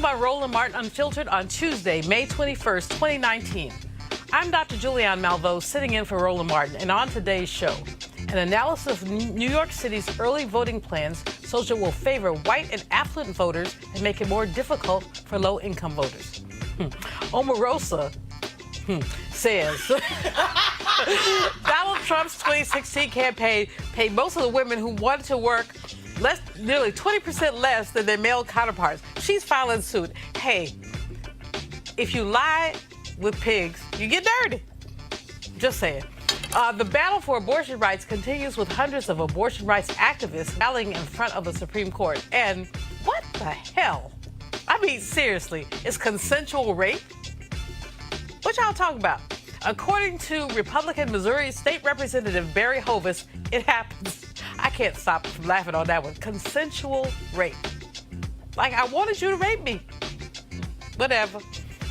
Welcome on Roland Martin Unfiltered on Tuesday, May 21st, 2019. I'm Dr. Julianne Malveaux, sitting in for Roland Martin, and on today's show, an analysis of New York City's early voting plans shows it will favor white and affluent voters and make it more difficult for low-income voters. Omarosa says Donald Trump's 2016 campaign paid most of the women who wanted to work nearly 20% less than their male counterparts. She's filing suit. Hey, if you lie with pigs, you get dirty. Just saying. The battle for abortion rights continues with hundreds of abortion rights activists rallying in front of the Supreme Court. And what the hell? I mean, seriously, is consensual rape? What y'all talking about? According to Republican Missouri State Representative Barry Hovis, it happens. I can't stop from laughing on that one. Consensual rape. Like, I wanted you to rape me. Whatever.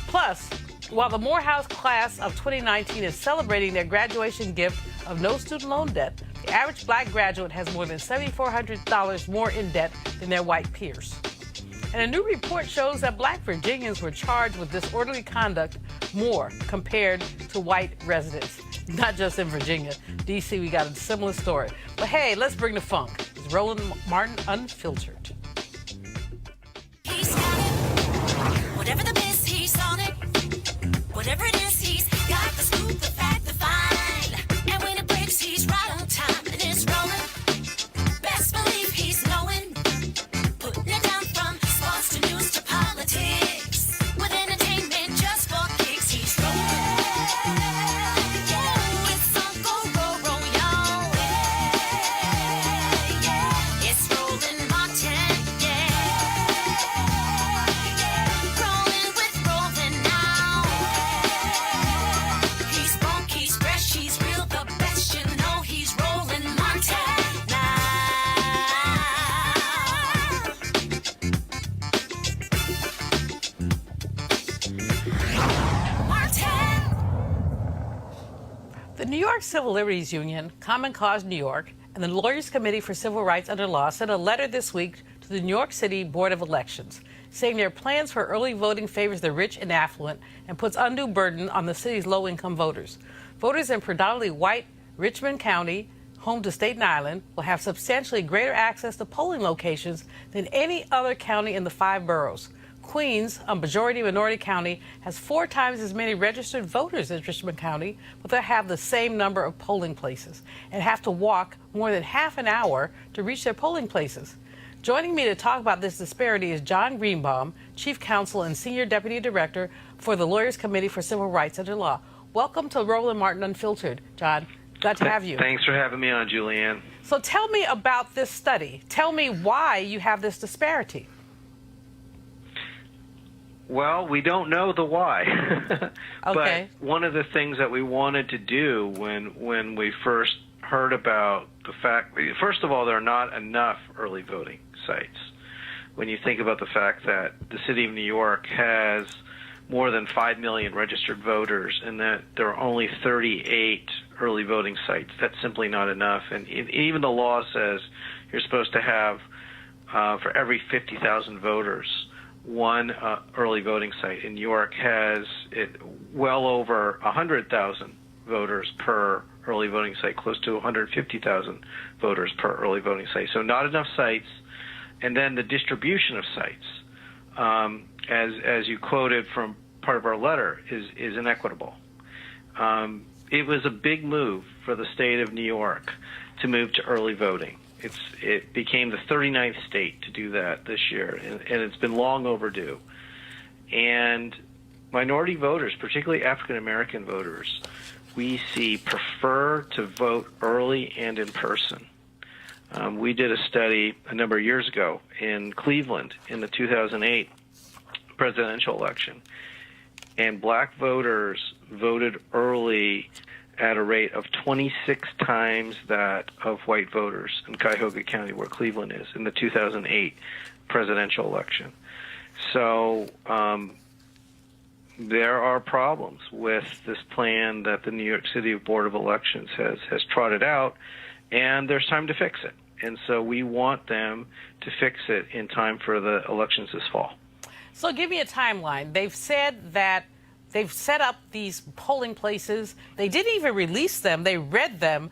Plus, while the Morehouse class of 2019 is celebrating their graduation gift of no student loan debt, the average black graduate has more than $7,400 more in debt than their white peers. And a new report shows that Black Virginians were charged with disorderly conduct more compared to white residents. Not just in Virginia. D.C., we got a similar story. But hey, let's bring the funk. It's Roland Martin Unfiltered. He's got it. Whatever the biz, he's on it. Whatever it is, he's got the scoop, the fact, the find. And when it breaks, he's right on time and it's rolling. Best believe he's knowing. Putting it down from sports to news to politics. With entertainment just for kicks, he's rolling. It's on go, y'all. Yeah. It's Roland Martin, rolling with Roland now. He's funk, he's fresh, he's real, the best, you know he's Roland Martin now. Martin. The New York Civil Liberties Union, Common Cause New York, and the Lawyers Committee for Civil Rights Under Law sent a letter this week to the New York City Board of Elections, saying their plans for early voting favors the rich and affluent and puts undue burden on the city's low-income voters. Voters in predominantly white Richmond County, home to Staten Island, will have substantially greater access to polling locations than any other county in the 5 boroughs. Queens, a majority-minority county, has 4 times as many registered voters as Richmond County, but they have the same number of polling places and have to walk more than half an hour to reach their polling places. Joining me to talk about this disparity is John Greenbaum, Chief Counsel and Senior Deputy Director for the Lawyers Committee for Civil Rights Under Law. Welcome to Roland Martin Unfiltered, John. Glad to have you. Thanks for having me on, Julianne. So tell me about this study. Tell me why you have this disparity. Well, we don't know the why. Okay. But one of the things that we wanted to do when we first heard about the fact, first of all, there are not enough early voting sites. When you think about the fact that the city of New York has more than 5 million registered voters and that there are only 38 early voting sites, that's simply not enough. And even the law says you're supposed to have, for every 50,000 voters, one early voting site. In New York has well over 100,000 voters per early voting site, close to 150,000 voters per early voting site. So not enough sites. And then the distribution of sites, as you quoted from part of our letter, is inequitable. It was a big move for the state of New York to move to early voting. It became the 39th state to do that this year, and it's been long overdue. And minority voters, particularly African-American voters, we see prefer to vote early and in person. We did a study a number of years ago in Cleveland in the 2008 presidential election, and black voters voted early at a rate of 26 times that of white voters in Cuyahoga County, where Cleveland is, in the 2008 presidential election. So there are problems with this plan that the New York City Board of Elections has trotted out, and there's time to fix it. And so we want them to fix it in time for the elections this fall. So give me a timeline. They've said that they've set up these polling places. They didn't even release them. They read them,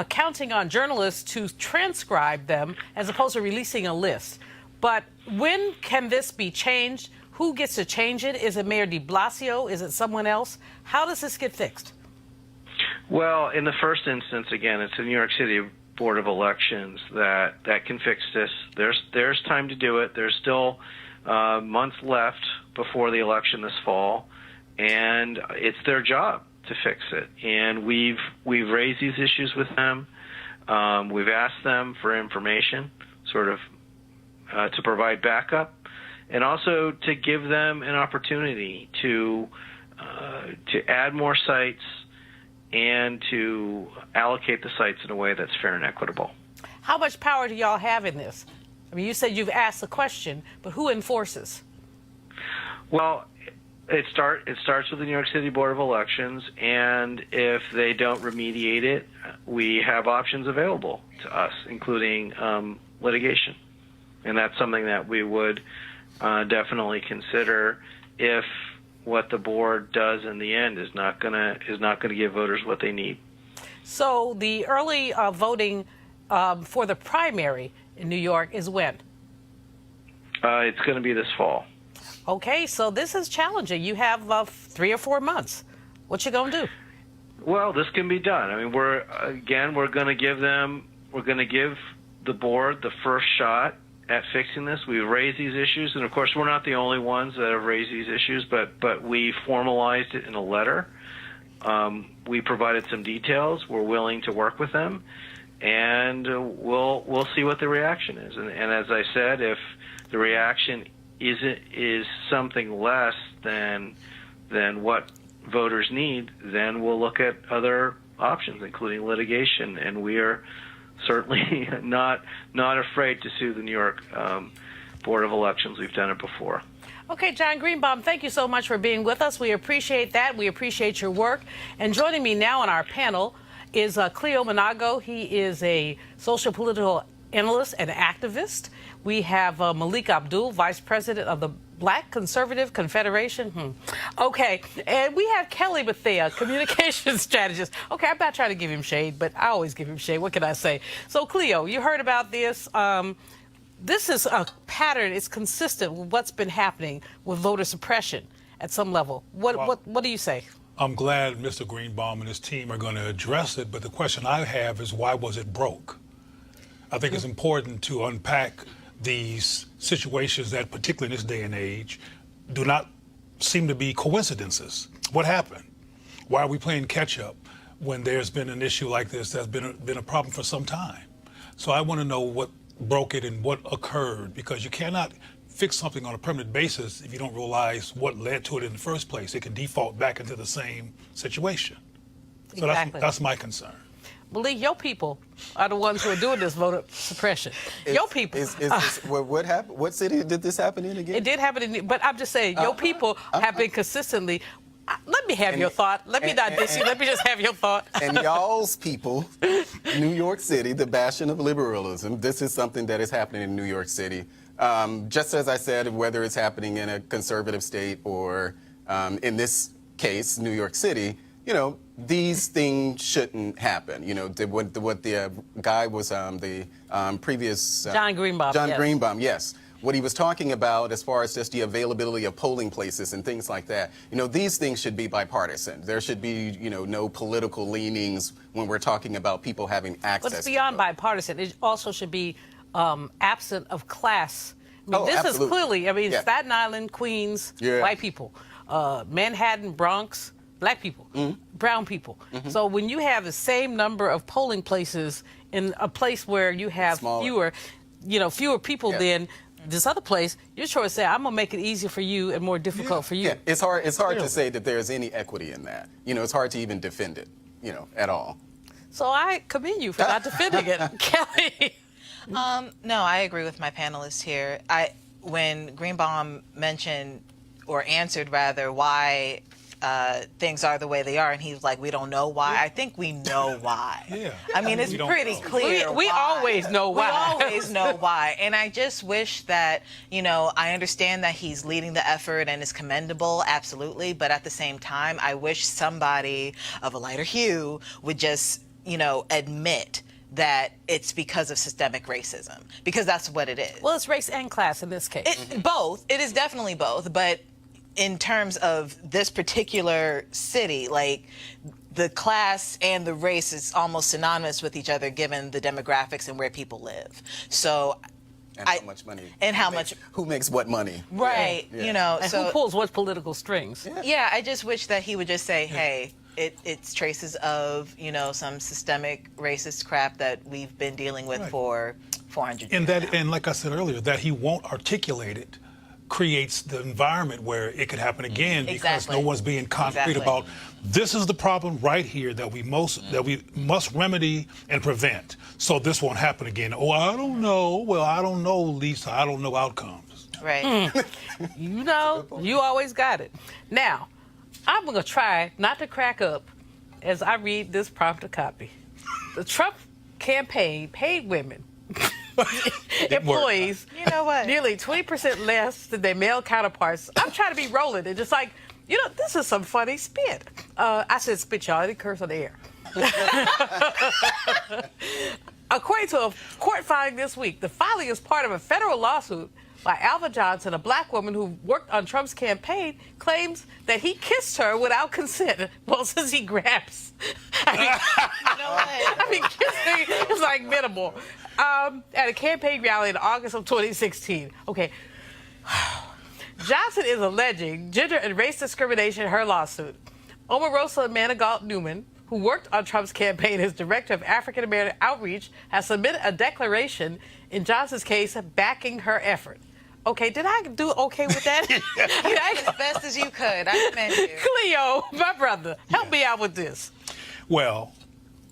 counting on journalists to transcribe them as opposed to releasing a list. But when can this be changed? Who gets to change it? Is it Mayor de Blasio? Is it someone else? How does this get fixed? Well, in the first instance, again, it's the New York City Board of Elections that can fix this. There's time to do it. There's still months left before the election this fall, and it's their job to fix it. And we've raised these issues with them. We've asked them for information, sort of to provide backup, and also to give them an opportunity to add more sites and to allocate the sites in a way that's fair and equitable. How much power do y'all have in this? I mean, you said you've asked the question, but who enforces? Well, it starts with the New York City Board of Elections, and if they don't remediate it, we have options available to us, including litigation. And that's something that we would definitely consider if what the board does in the end is not gonna give voters what they need. So the early voting for the primary in New York is when? It's going to be this fall. Okay, so this is challenging. You have 3 or 4 months. What you gonna do? Well, this can be done. I mean, we're going to give the board the first shot at fixing this. We've raised these issues, and of course, we're not the only ones that have raised these issues, but we formalized it in a letter. We provided some details. We're willing to work with them, and we'll see what the reaction is. And as I said, if the reaction is something less than what voters need, then we'll look at other options, including litigation. And we are certainly not afraid to sue the New York Board of Elections. We've done it before. Okay, John Greenbaum, thank you so much for being with us. We appreciate that. We appreciate your work. And joining me now on our panel is Cleo Monago. He is a social political analyst and activist. We have Malik Abdul, Vice President of the Black Conservative Confederation. Okay, and we have Kelly Bethea, communications strategist. Okay, I'm not trying to give him shade, but I always give him shade. What can I say? So, Cleo, you heard about this. This is a pattern. It's consistent with what's been happening with voter suppression at some level. What do you say? I'm glad Mr. Greenbaum and his team are going to address it, but the question I have is, why was it broke? I think it's important to unpack these situations that, particularly in this day and age, do not seem to be coincidences. What happened? Why are we playing catch up when there's been an issue like this that's been a problem for some time? So I want to know what broke it and what occurred, because you cannot fix something on a permanent basis if you don't realize what led to it in the first place. It can default back into the same situation. So Exactly. that's my concern. Malik, your people are the ones who are doing this voter suppression. Your people. What happened? What city did this happen in again? It did happen, but I'm just saying, your people have been consistently. Let me have your thought. Let me not diss you. Let me just have your thought. And y'all's people, New York City, the bastion of liberalism, this is something that is happening in New York City. Just as I said, whether it's happening in a conservative state or in this case, New York City, you know, these things shouldn't happen. You know, what the guy was, the previous... John Greenbaum, John yes. Greenbaum, yes. What he was talking about as far as just the availability of polling places and things like that, you know, these things should be bipartisan. There should be, you know, no political leanings when we're talking about people having access. But it's beyond bipartisan. It also should be absent of class. I mean, this absolutely. is clearly, I mean, Yeah. Staten Island, Queens, white people, Manhattan, Bronx, black people, brown people. So when you have the same number of polling places in a place where you have fewer people than this other place, you're trying to say, I'm gonna make it easier for you and more difficult for you. Yeah, it's hard to say that there's any equity in that. You know, it's hard to even defend it, you know, at all. So I commend you for not defending it. Kelly. No, I agree with my panelists here. When Greenbaum mentioned, or answered rather, why things are the way they are, and he's like, we don't know why. I think we know why. Yeah. I mean, it's We don't pretty know. clear. We why. always know why. We always know why. And I just wish that, I understand that he's leading the effort and is commendable, absolutely. But at the same time, I wish somebody of a lighter hue would just, admit that it's because of systemic racism, because that's what it is. Well, it's race and class in this case. Both. It is definitely both. But in terms of this particular city, like, the class and the race is almost synonymous with each other given the demographics and where people live. So, And how much money. And how much. Who makes what money? Right. Yeah. And So who pulls what political strings? yeah, I just wish that he would just say, hey, it's traces of, some systemic racist crap that we've been dealing with Right. for 400 years. And like I said earlier, that he won't articulate it creates the environment where it could happen again because Exactly. no one's being concrete Exactly. about this is the problem right here that we must remedy and prevent so this won't happen again. Oh, I don't know. Well, I don't know, Lisa. I don't know outcomes. Right. You always got it. Now, I'm going to try not to crack up as I read this prompter copy. The Trump campaign paid women, employees, You know what? nearly 20% less than their male counterparts. I'm trying to be Roland and just like, this is some funny spit. I said spit, y'all. I didn't curse on the air. According to a court filing this week, the filing is part of a federal lawsuit by Alva Johnson, a black woman who worked on Trump's campaign, claims that he kissed her without consent. Well, since he grabs. Kissing is like minimal. At a campaign rally in August of 2016. Okay. Johnson is alleging gender and race discrimination in her lawsuit. Omarosa Manigault Newman, who worked on Trump's campaign as director of African American outreach, has submitted a declaration in Johnson's case backing her effort. Okay, did I do okay with that? You did as best as you could. I commend you. Cleo, my brother, help me out with this. Well,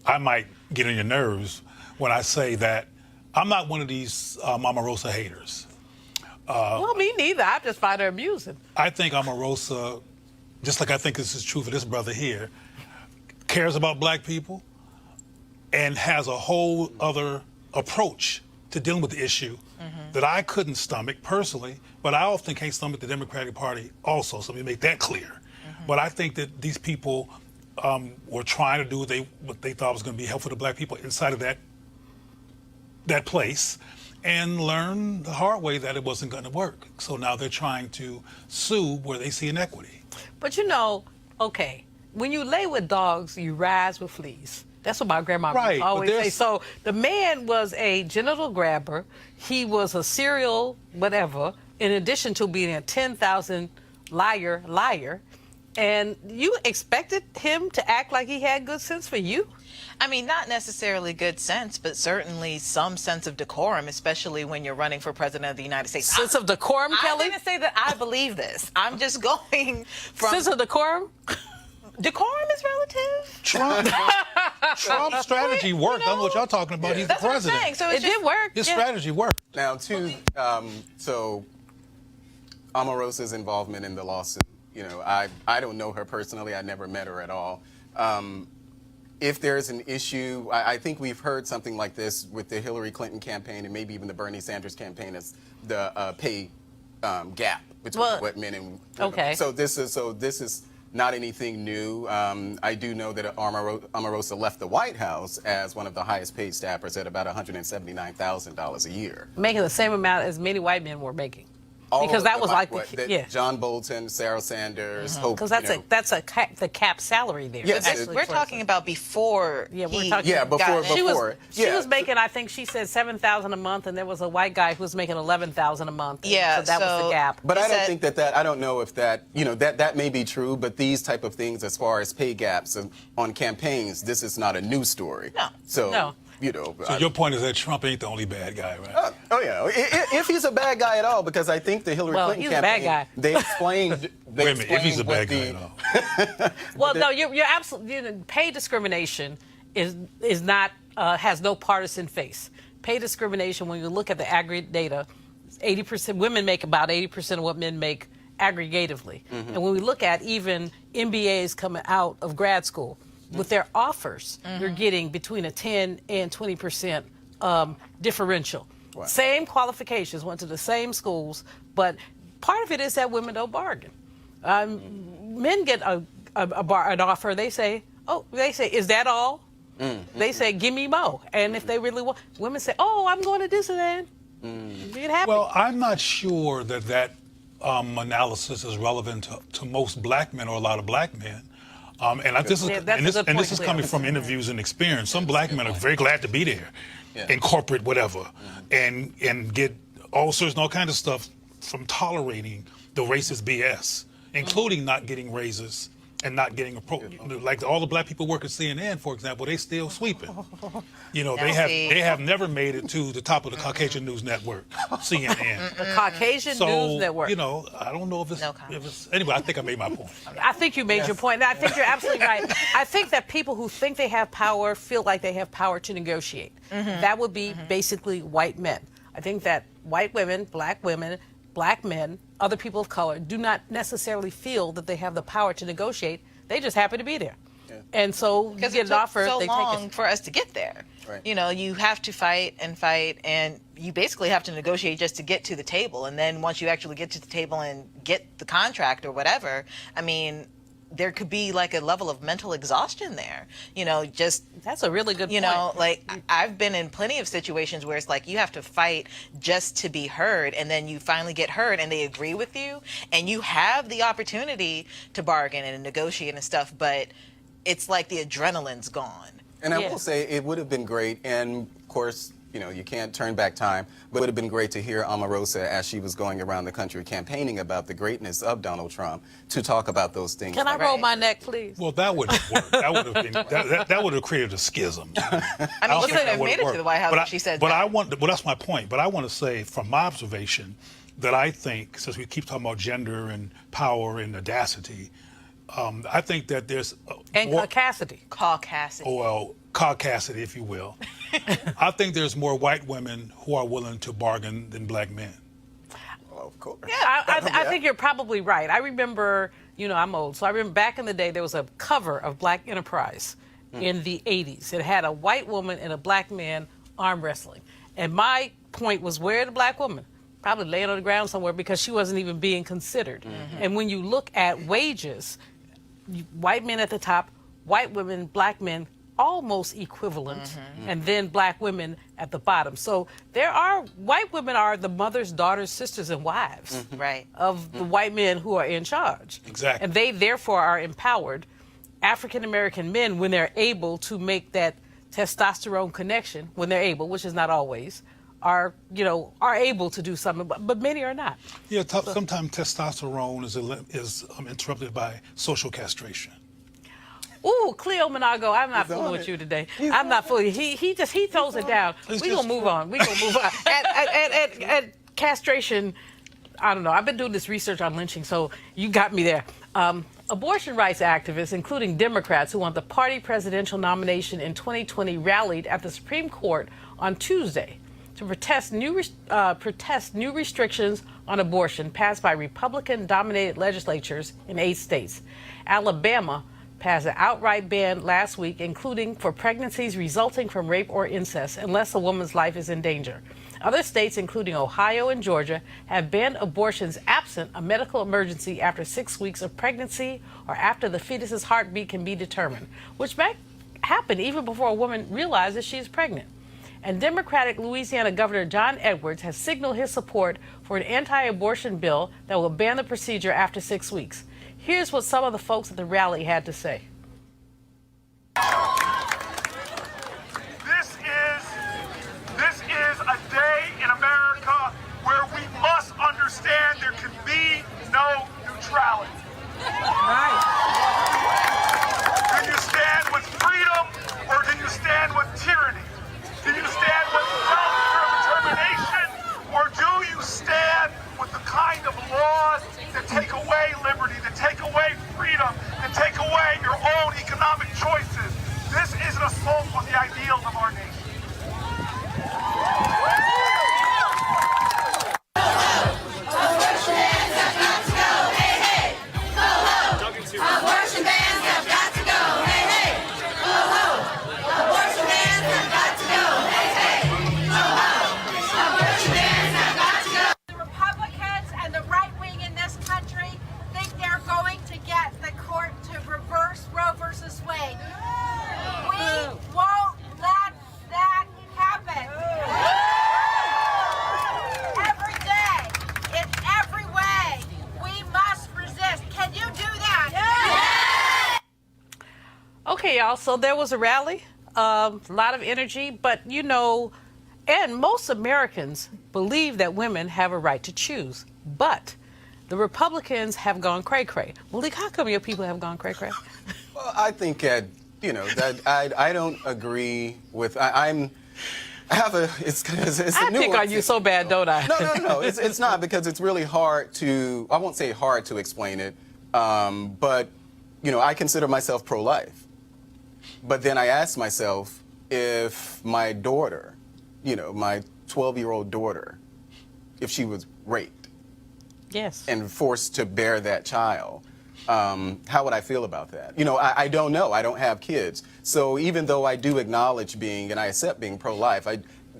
I might get on your nerves when I say that I'm not one of these Omarosa haters. Well, me neither. I just find her amusing. I think Omarosa, just like I think this is true for this brother here, cares about black people and has a whole other approach to dealing with the issue that I couldn't stomach personally, but I often can't stomach the Democratic Party also, so let me make that clear. But I think that these people were trying to do what they thought was going to be helpful to black people inside of that place and learn the hard way that it wasn't going to work. So now they're trying to sue where they see inequity. But okay, when you lay with dogs, you rise with fleas. That's what my grandma Right, would but always say. there's- So the man was a genital grabber. He was a serial whatever, in addition to being a 10,000 liar. And you expected him to act like he had good sense for you? I mean, not necessarily good sense, but certainly some sense of decorum, especially when you're running for president of the United States. Sense of decorum, I Kelly? didn't say that I believe this. I'm just going from... Sense of decorum? Decorum is relative. Trump's strategy worked. I don't know what y'all talking about. He's the That's what I'm president. saying. So It it's just, did work. His yeah. strategy worked. Now, so Omarosa's involvement in the lawsuit, I don't know her personally. I never met her at all. If there's an issue, I think we've heard something like this with the Hillary Clinton campaign and maybe even the Bernie Sanders campaign as the pay gap between what men and women. Okay. So this is not anything new. I do know that Omarosa left the White House as one of the highest paid staffers at about $179,000 a year. Making the same amount as many white men were making. All Because of that the was white- like what, yeah. John Bolton, Sarah Sanders, Hope. Because that's the cap salary there. Yes, Especially we're for- talking about before Yeah, we're he talking- Yeah, before- got in. She was before. she Yeah. was making, I think she said $7,000 a month, and there was a white guy who was making $11,000 a month. and Yeah, so that was so- the gap. But He I don't said- think that I don't know if that that may be true. But these type of things, as far as pay gaps on campaigns, this is not a new story. No. So No. So your point is that Trump ain't the only bad guy, right? Oh yeah, if he's a bad guy at all, because I think the Hillary Well, Clinton he's a bad campaign, guy. they explained. Wait a minute, if he's a bad guy the, at all. Well, no, you're absolutely. Pay discrimination is not has no partisan face. Pay discrimination, when you look at the aggregate data, 80% women make about 80% of what men make aggregatively. And when we look at even MBAs coming out of grad school, with their offers, you're getting between a 10 and 20% differential. Wow. Same qualifications, went to the same schools, but part of it is that women don't bargain. Men get an offer, they say, is that all? They say, give me more. And if they really want, women say, oh, I'm going to Disneyland. Get happy. Well, I'm not sure that analysis is relevant to most black men or a lot of black men. This is coming from interviews and experience. Some black men are very glad to be there in corporate whatever and get ulcers and all kinds of stuff from tolerating the racist BS, including not getting raises and not getting like all the black people work at CNN, for example, they still sweeping. You know, they have never made it to the top of the Caucasian News Network, CNN. The Caucasian News Network. You know, I don't know if it's anyway, I think I made my point. I think you made your point. And I think you're absolutely right. I think that people who think they have power feel like they have power to negotiate. That would be basically white men. I think that white women, black men, other people of color do not necessarily feel that they have the power to negotiate. They just happen to be there. And so you get an offer, so they long take it. for us to get there. Right. You know, you have to fight, and you basically have to negotiate just to get to the table. And then once you actually get to the table and get the contract or whatever, I mean, there could be like a level of mental exhaustion there. You know, just That's a really good point. you know, like I've been in plenty of situations where it's like you have to fight just to be heard, and then you finally get heard and they agree with you, and you have the opportunity to bargain and negotiate and stuff, but it's like the adrenaline's gone. And I will say it would have been great, and of course, you know, you can't turn back time, but it would have been great to hear Omarosa as she was going around the country campaigning about the greatness of Donald Trump to talk about those things. Can I roll my neck, please? Well, that wouldn't work. That would have been that would have created a schism. I mean, don't she think couldn't that have would made it work. to the White House But if she said but that. that's my point. But I want to say, from my observation, that I think, since we keep talking about gender and power and audacity, I think that there's And caucasity. Caucasity. well, caucasity, if you will. I think there's more white women who are willing to bargain than black men. Well, of course. I think you're probably right. I remember, you know, I'm old, so I remember back in the day there was a cover of Black Enterprise in the 80s. It had a white woman and a black man arm wrestling. And my point was, where the black woman? Probably laying on the ground somewhere because she wasn't even being considered. And when you look at wages, white men at the top, white women, black men, almost equivalent, and then black women at the bottom. So white women are the mothers, daughters, sisters, and wives Right. of the white men who are in charge. Exactly. And they therefore are empowered. African American men, when they're able to make that testosterone connection, when they're able, which is not always, are able to do something, but many are not. Yeah, sometimes testosterone is interrupted by social castration. Ooh, Cleo Monago, I'm not fooling with you today. I'm not fooling. He throws it down. We're gonna move on. At castration, I don't know. I've been doing this research on lynching, so you got me there. Abortion rights activists, including Democrats who want the party presidential nomination in 2020, rallied at the Supreme Court on Tuesday to protest new restrictions on abortion passed by Republican-dominated legislatures in 8 states. Alabama passed an outright ban last week, including for pregnancies resulting from rape or incest, unless a woman's life is in danger. Other states, including Ohio and Georgia, have banned abortions absent a medical emergency after 6 weeks of pregnancy or after the fetus's heartbeat can be determined, which may happen even before a woman realizes she is pregnant. And Democratic Louisiana Governor John Edwards has signaled his support for an anti-abortion bill that will ban the procedure after 6 weeks. Here's what some of the folks at the rally had to say. This is a day in America where we must understand there can be no neutrality. Do you stand with freedom or do you stand with tyranny? Do you stand with self-determination or do you stand with the kind of laws that take away liberty, that take away freedom, that take away your own economic choices? This is an assault on the ideals of our nation. Abortion has got to go. Well, so there was a rally, a lot of energy, but and most Americans believe that women have a right to choose. But the Republicans have gone cray-cray. Malik, how come your people have gone cray-cray? Well, I think that I don't agree with. I have a. It's I pick on you so bad, don't I? No. It's not, because it's really hard to. I won't say hard to explain it, but I consider myself pro-life. But then I ask myself, if my daughter, my 12-year-old daughter, if she was raped, yes, and forced to bear that child, how would I feel about that? I don't know. I don't have kids. So even though I do acknowledge and I accept being pro-life,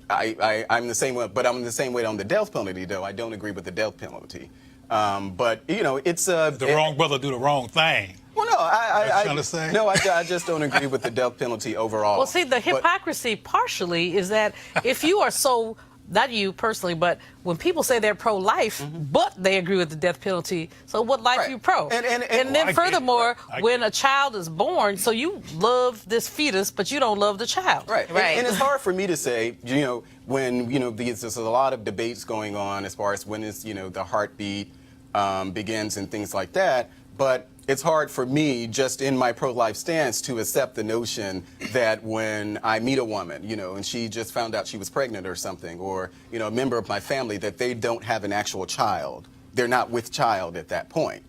I'm the same way, but I'm the same way on the death penalty, though. I don't agree with the death penalty. But, it's the wrong brother do the wrong thing. Well, no, I just don't agree with the death penalty overall. Well, see, the hypocrisy partially is that if you are so, not you personally, but when people say they're pro-life, but they agree with the death penalty, so what life are you pro? And then furthermore, when a child is born, so you love this fetus, but you don't love the child. Right. And it's hard for me to say, when, there's a lot of debates going on as far as when is, the heartbeat begins and things like that, but it's hard for me, just in my pro-life stance, to accept the notion that when I meet a woman, and she just found out she was pregnant or something, or, a member of my family, that they don't have an actual child. They're not with child at that point.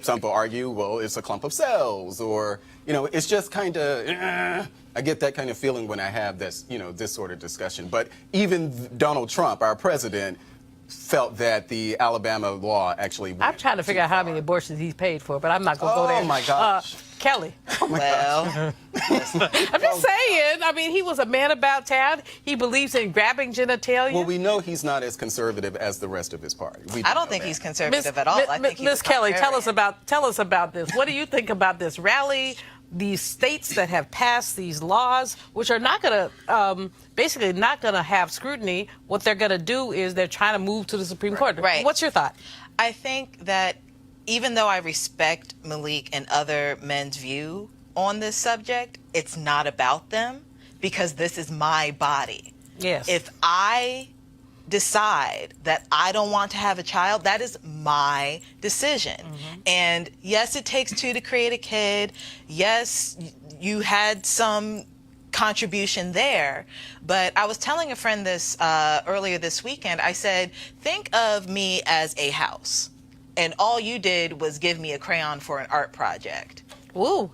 Some people argue, well, it's a clump of cells, or, it's just kind of, I get that kind of feeling when I have this, this sort of discussion. But even Donald Trump, our president, felt that the Alabama law actually went I'm trying to figure out how many abortions he's paid for, but I'm not going to go there. Oh, my gosh. Kelly. Well, I'm just saying. I mean, he was a man about town. He believes in grabbing genitalia. Well, we know he's not as conservative as the rest of his party. I don't think he's conservative at all. I think he's Miss Kelly, tell us about this. What do you think about this rally? These states that have passed these laws, which are not going to, basically not going to have scrutiny, what they're going to do is they're trying to move to the Supreme Court. Right. What's your thought? I think that even though I respect Malik and other men's view on this subject, it's not about them, because this is my body. Yes. If I decide that I don't want to have a child, that is my decision. And yes, it takes two to create a kid. Yes, you had some contribution there. But I was telling a friend this earlier this weekend. I said, think of me as a house, and all you did was give me a crayon for an art project. Ooh.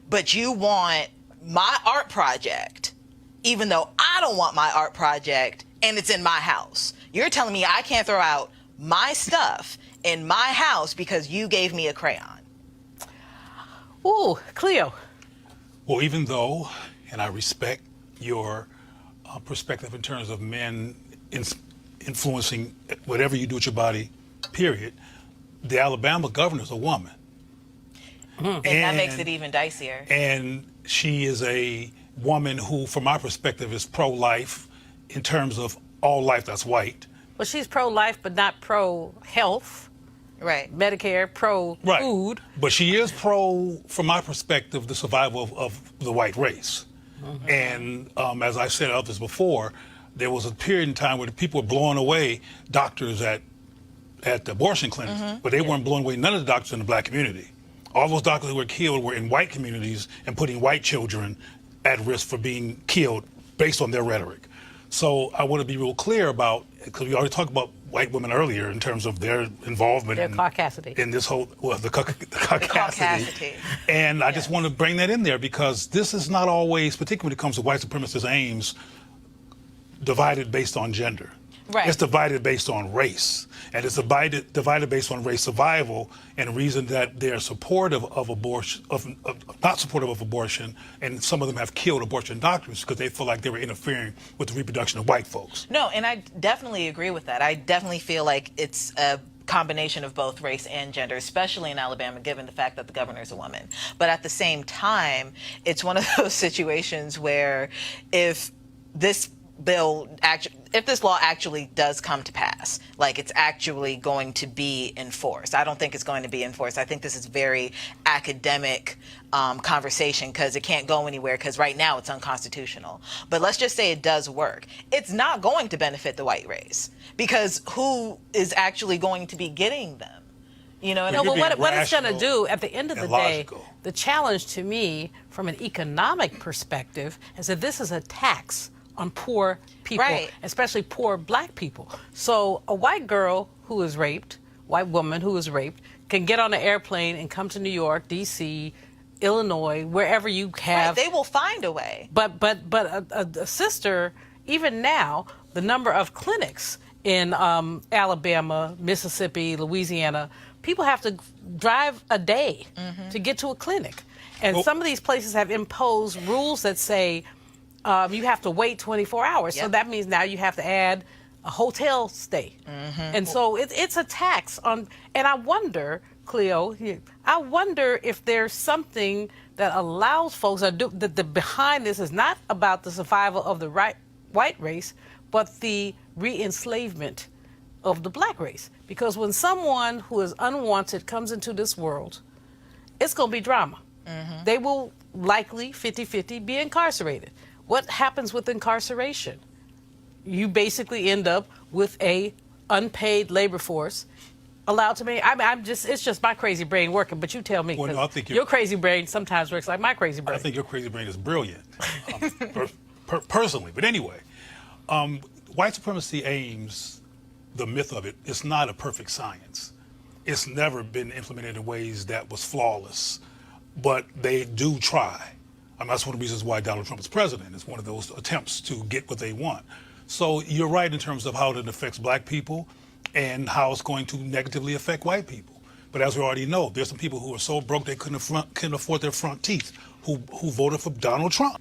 But you want my art project, even though I don't want my art project, and it's in my house. You're telling me I can't throw out my stuff in my house because you gave me a crayon. Ooh, Cleo. Well, even though, and I respect your perspective in terms of men influencing whatever you do with your body, period, the Alabama governor's a woman. And that makes it even dicier. And she is a woman who, from my perspective, is pro-life in terms of all life that's white. Well, she's pro-life, but not pro-health. Right. Medicare, pro-food. Right. But she is pro, from my perspective, the survival of the white race. And as I said others before, there was a period in time where the people were blowing away doctors at the abortion clinics, but they weren't blowing away none of the doctors in the black community. All those doctors who were killed were in white communities and putting white children at risk for being killed based on their rhetoric. So I want to be real clear about, because we already talked about white women earlier in terms of their involvement Their caucasity. in this whole, the caucasity. And I just want to bring that in there, because this is not always, particularly when it comes to white supremacist aims, divided based on gender. Right. It's divided based on race, and it's divided based on race survival, and the reason that they're supportive of abortion, not supportive of abortion, and some of them have killed abortion doctors because they feel like they were interfering with the reproduction of white folks. No, and I definitely agree with that. I definitely feel like it's a combination of both race and gender, especially in Alabama, given the fact that the governor is a woman. But at the same time, it's one of those situations where if this if this law actually does come to pass, like it's actually going to be enforced. I don't think it's going to be enforced. I think this is very academic conversation because it can't go anywhere because right now it's unconstitutional. But let's just say it does work. It's not going to benefit the white race because who is actually going to be getting them? You know, No, but what it's going to rational do at the end of the and day, logical. the challenge to me from an economic perspective is that this is a tax on poor people, Right. especially poor black people. So a white girl who is raped, white woman who is raped, can get on an airplane and come to New York, D.C., Illinois, wherever you have. Right, they will find a way. But a sister, even now, the number of clinics in Alabama, Mississippi, Louisiana, people have to drive a day to get to a clinic. And some of these places have imposed rules that say you have to wait 24 hours. So Yep. that means now you have to add a hotel stay. And so it's a tax on, and I wonder, Cleo, I wonder if there's something that allows folks that the behind this is not about the survival of the white race, but the re-enslavement of the black race. Because when someone who is unwanted comes into this world, it's going to be drama. They will likely 50-50 be incarcerated. What happens with incarceration? You basically end up with a unpaid labor force allowed to make. It's just my crazy brain working. But you tell me. Well, no, I think your crazy brain sometimes works like my crazy brain. I think your crazy brain is brilliant, personally. But anyway, white supremacy aims, the myth of it, it's not a perfect science. It's never been implemented in ways that was flawless, but they do try. That's one of the reasons why Donald Trump is president. It's one of those attempts to get what they want. So you're right in terms of how it affects black people and how it's going to negatively affect white people. But as we already know, there's some people who are so broke they couldn't afford their front teeth who voted for Donald Trump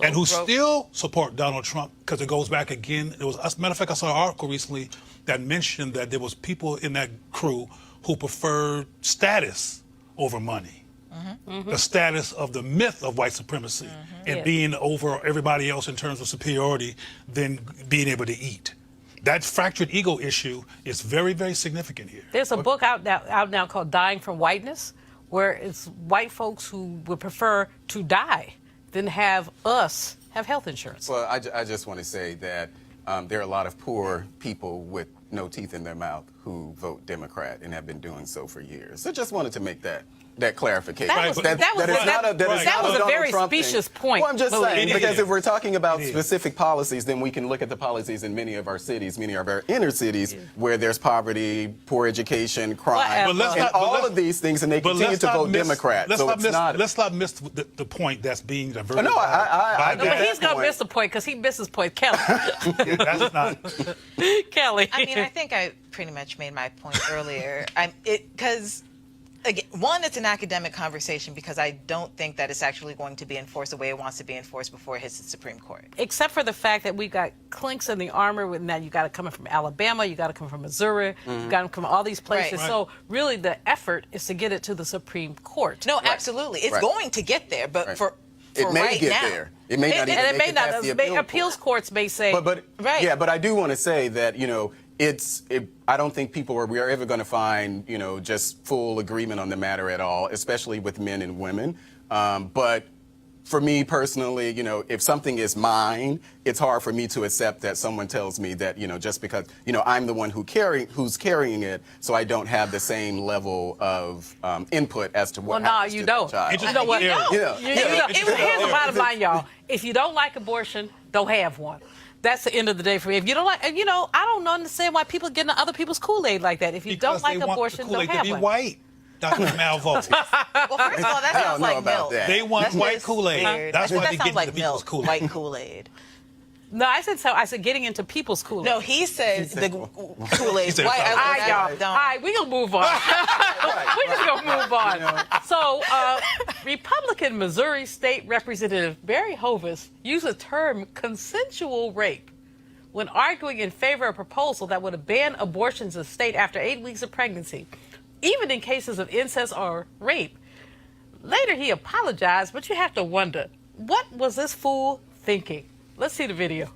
and who still support Donald Trump because it goes back again. As a matter of fact, I saw an article recently that mentioned that there was people in that crew who preferred status over money. The status of the myth of white supremacy and being over everybody else in terms of superiority than being able to eat. That fractured ego issue is very, very significant here. There's a book out now called Dying from Whiteness, where it's white folks who would prefer to die than have us have health insurance. Well, I just want to say that there are a lot of poor people with no teeth in their mouth who vote Democrat and have been doing so for years. So just wanted to make that clarification. That was a very specious point. Well, I'm just saying, It because is. if we're talking about It is. specific policies, then we can look at the policies in many of our cities, many of our inner cities, where there's poverty, poor education, crime, But let's and not- all of these things, and they But continue to vote Democrat. Let's So not it's miss, not. let's not miss the point that's being diverted. No, I No, get but that he's going to point. miss the point because he misses point. Kelly. That's not. Kelly. I mean, I think I pretty much made my point earlier. Because, again, one, it's an academic conversation because I don't think that it's actually going to be enforced the way it wants to be enforced before it hits the Supreme Court. Except for the fact that we got clinks in the armor. With now you got to come from Alabama, you got to come from Missouri, you got to come from all these places. Right. So really, the effort is to get it to the Supreme Court. No, absolutely. It's Right. going to get there, but Right. for It may right get now. there. It may not even And it make may it not. past the Appeals courts may say. But Right. yeah, but I do want to say that, I don't think we are ever going to find, just full agreement on the matter at all, especially with men and women. But for me personally, if something is mine, it's hard for me to accept that someone tells me that, just because, I'm the one who's carrying it, so I don't have the same level of input as to what Well, no, happens you to don't. the child. It You know what? Yeah. Yeah. Here's the bottom line, y'all. If you don't like abortion, don't have one. That's the end of the day for me. If you don't like, I don't understand why people get into other people's Kool-Aid like that. If you Because don't like they want abortion, the don't Kool-Aid have to be one. white. Dr. Malvo. Well, first of all, that I don't sounds know like about milk. that. They want That's white just Kool-Aid. weird. That's I why think they that get sounds like into people's milk, Kool-Aid. white Kool-Aid. No, I said getting into people's Kool-Aid. No, he said the Kool-Aid. said White. it sounds All right, I y'all. don't. All right, we're going to move on. We're just going to move on. So, Republican Missouri State Representative Barry Hovis used the term consensual rape when arguing in favor of a proposal that would ban abortions in the state after 8 weeks of pregnancy, even in cases of incest or rape. Later, he apologized, but you have to wonder, what was this fool thinking? Let's see the video.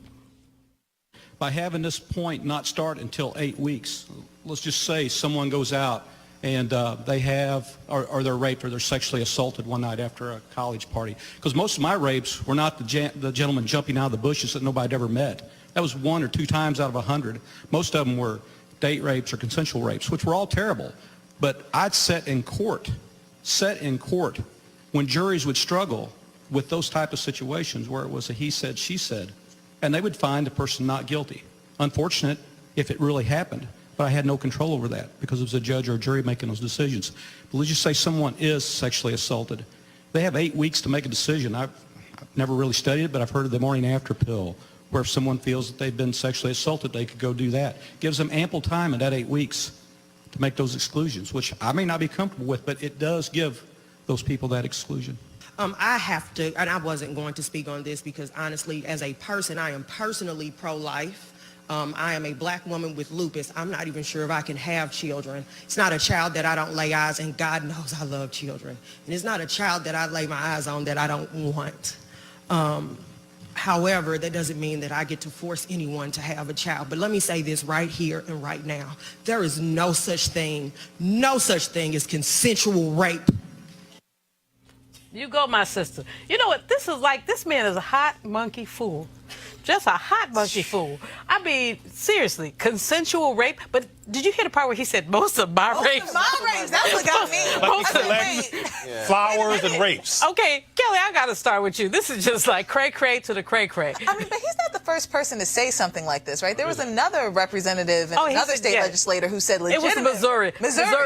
by having this point not start until 8 weeks. Let's just say someone goes out and they have, or they're raped or they're sexually assaulted one night after a college party. Because most of my rapes were not the gentleman jumping out of the bushes that nobody had ever met. That was 1 or 2 times out of 100. Most of them were date rapes or consensual rapes, which were all terrible. But I'd sit in court when juries would struggle with those type of situations where it was a he said, she said, and they would find the person not guilty. Unfortunate if it really happened, but I had no control over that because it was a judge or a jury making those decisions. But let's just say someone is sexually assaulted. They have 8 weeks to make a decision. I've never really studied it, but I've heard of the morning after pill, where if someone feels that they've been sexually assaulted, they could go do that. Gives them ample time in that 8 weeks to make those exclusions, which I may not be comfortable with, but it does give those people that exclusion. I have to, and I wasn't going to speak on this because honestly, as a person, I am personally pro-life. I am a black woman with lupus. I'm not even sure if I can have children. It's not a child that I don't lay eyes, and God knows I love children. And it's not a child that I lay my eyes on that I don't want. However, that doesn't mean that I get to force anyone to have a child. But let me say this right here and right now. There is no such thing as consensual rape. You go, my sister. You know what? This is like, this man is a hot monkey fool. Just a hot monkey fool. I mean, seriously, consensual rape. But did you hear the part where he said most of my rapes? My rapes, that's what got me. Flowers and rapes. Okay, Kelly, I got to start with you. This is just like cray-cray to the cray-cray. I mean, but he's not the first person to say something like this, right? There was another representative and another state legislator who said legitimate. It was Missouri.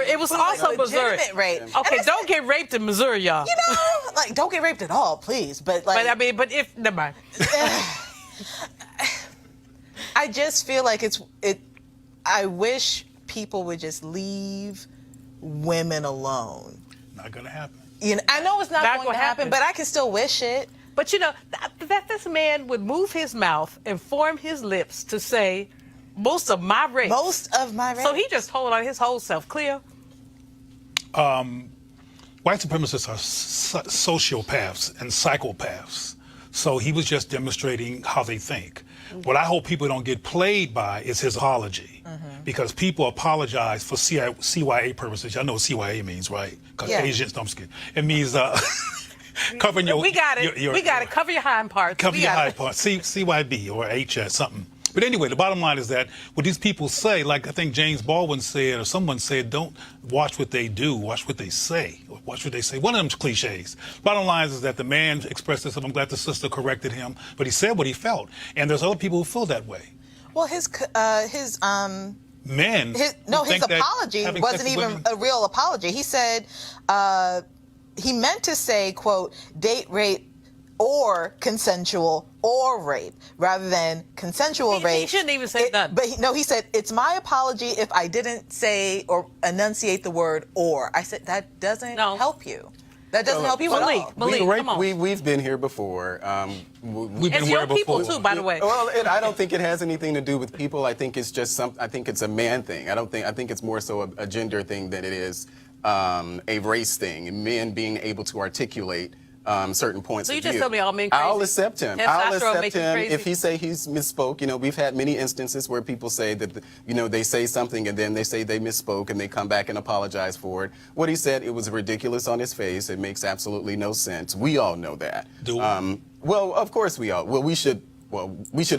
It was also Missouri. Rape. Okay, don't get raped in Missouri, y'all. You know, like, don't get raped at all, please. But like, but if, never mind. I just feel like I wish people would just leave women alone. Not gonna happen. You know, I know it's not going to happen, but I can still wish it. But you know, that this man would move his mouth and form his lips to say, most of my rapes. Most of my rapes. So he just told on his whole self. Clear? White supremacists are sociopaths and psychopaths. So he was just demonstrating how they think. What I hope people don't get played by is his apology. Because people apologize for CYA purposes. Y'all know what CYA means, right? Caucasians, no, I'm just kidding. It means covering your... We got it. We got it. Cover your hind parts. Cover your hind parts. CYB or HS, something. But anyway, the bottom line is that what these people say, like I think James Baldwin said, or someone said, don't watch what they do, watch what they say. Watch what they say. One of them's cliches. Bottom line is that the man expressed this, and I'm glad the sister corrected him, but he said what he felt. And there's other people who feel that way. Well, his men. His apology wasn't even a real apology. He said he meant to say, quote, date rape or consensual or rape, rather than consensual rape. He shouldn't even say that. But he said, it's my apology if I didn't say or enunciate the word or. I said, that doesn't help you. That doesn't help you at all. Malik, come on. We've been here before. We've been here before. People too, by the way. Well, I don't think it has anything to do with people. I think it's just I think it's a man thing. I think it's more so a gender thing than it is a race thing. Men being able to articulate certain points of view. So you just tell me all men crazy? I'll accept him. I'll accept him if he say he's misspoke. You know, we've had many instances where people say that, you know, they say something and then they say they misspoke and they come back and apologize for it. What he said, it was ridiculous on his face. It makes absolutely no sense. We all know that. Do we? Well, of course we all. Well, we should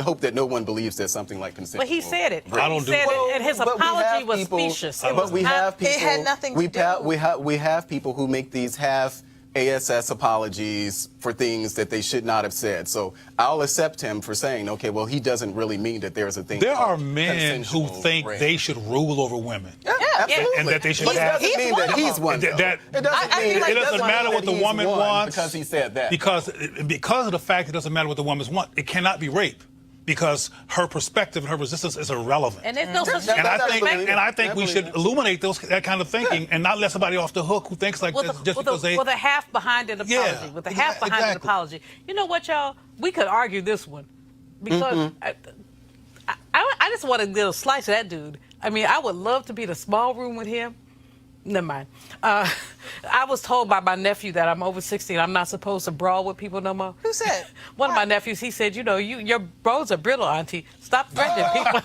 hope that no one believes there's something like consensual. But he said it. I don't He said it, and his apology was specious. But we have people. It had nothing to do. We have people who make these half ASS apologies for things that they should not have said. So I'll accept him for saying, okay, well, he doesn't really mean that there's a thing. There are men who think they should rule over women. Yeah, absolutely. And that they should But have. it doesn't mean that he's one. It doesn't matter what the woman wants. Because he said that. Because of the fact it doesn't matter what the woman wants, it cannot be rape. Because her perspective and her resistance is irrelevant. And there's no such thing. And I think we should illuminate that kind of thinking and not let somebody off the hook who thinks like this just because they... With a half behind an apology. Yeah, with a half behind an apology. You know what, y'all? We could argue this one. Because I just want to get a slice of that dude. I mean, I would love to be in a small room with him Never mind. I was told by my nephew that I'm over 60 and I'm not supposed to brawl with people no more. Who said? One of my nephews, he said, you know, your bones are brittle, Auntie. Stop threatening people.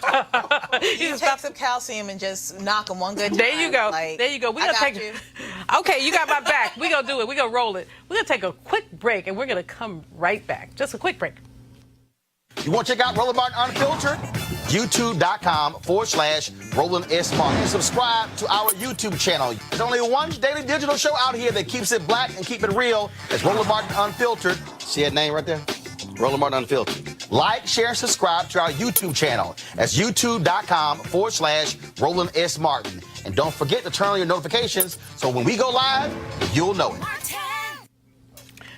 You take some calcium and just knock them one good time. There you go. Like, There you go. We're I gonna got take you. Okay, you got my back. We're going to do it. We're going to roll it. We're going to take a quick break and we're going to come right back. Just a quick break. You want to check out Roland Martin Unfiltered? YouTube.com/Roland S. Martin. And subscribe to our YouTube channel. There's only one daily digital show out here that keeps it black and keep it real. It's Roland Martin Unfiltered. See that name right there? Roland Martin Unfiltered. Like, share, and subscribe to our YouTube channel. That's YouTube.com/Roland S. Martin. And don't forget to turn on your notifications so when we go live, you'll know it.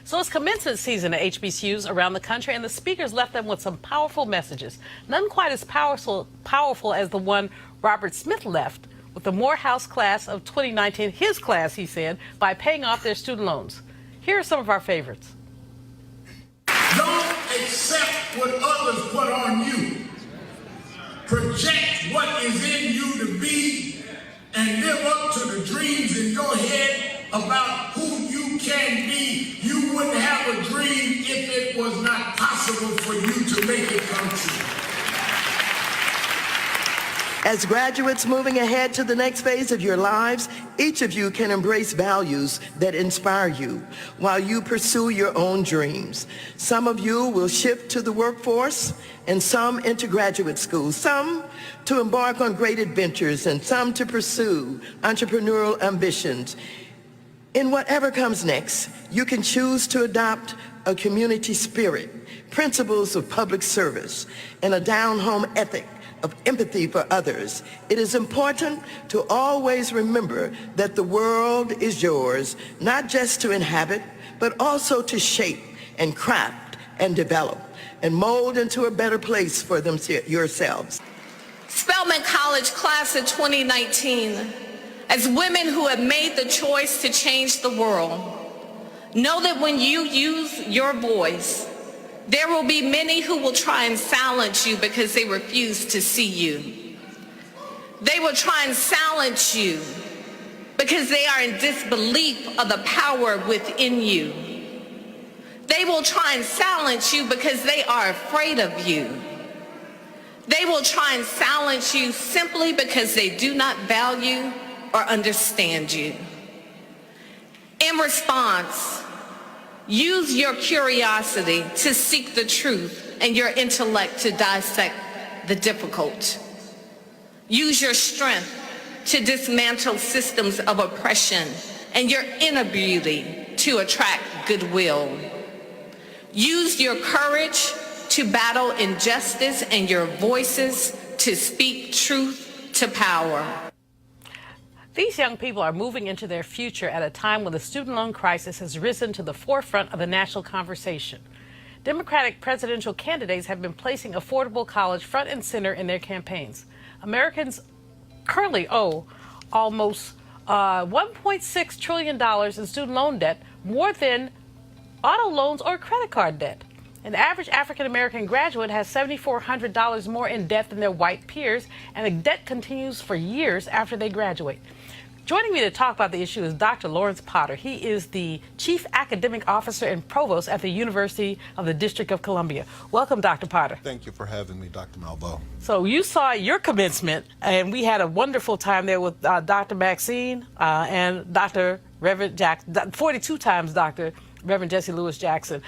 So it's commencement season at HBCUs around the country, and the speakers left them with some powerful messages. None quite as powerful as the one Robert Smith left with the Morehouse class of 2019, his class, he said, by paying off their student loans. Here are some of our favorites. Don't accept what others put on you. Project what is in you to be and live up to the dreams in your head about who you can be. You wouldn't have a dream if it was not possible for you to make it come true. As graduates moving ahead to the next phase of your lives, each of you can embrace values that inspire you while you pursue your own dreams. Some of you will shift to the workforce and some into graduate school, some to embark on great adventures and some to pursue entrepreneurial ambitions. In whatever comes next, you can choose to adopt a community spirit, principles of public service, and a down-home ethic of empathy for others. It is important to always remember that the world is yours, not just to inhabit, but also to shape and craft and develop and mold into a better place for yourselves. Spelman College class of 2019, as women who have made the choice to change the world, know that when you use your voice, there will be many who will try and silence you because they refuse to see you. They will try and silence you because they are in disbelief of the power within you. They will try and silence you because they are afraid of you. They will try and silence you simply because they do not value or understand you. In response, use your curiosity to seek the truth and your intellect to dissect the difficult. Use your strength to dismantle systems of oppression and your inner beauty to attract goodwill. Use your courage to battle injustice and your voices to speak truth to power. These young people are moving into their future at a time when the student loan crisis has risen to the forefront of the national conversation. Democratic presidential candidates have been placing affordable college front and center in their campaigns. Americans currently owe almost $1.6 trillion in student loan debt, more than auto loans or credit card debt. An average African-American graduate has $7,400 more in debt than their white peers, and the debt continues for years after they graduate. Joining me to talk about the issue is Dr. Lawrence Potter. He is the Chief Academic Officer and Provost at the University of the District of Columbia. Welcome, Dr. Potter. Thank you for having me, Dr. Malveaux. So you saw your commencement, and we had a wonderful time there with Dr. Maxine and Dr. Reverend Jackson, 42 times Dr. Reverend Jesse Lewis Jackson.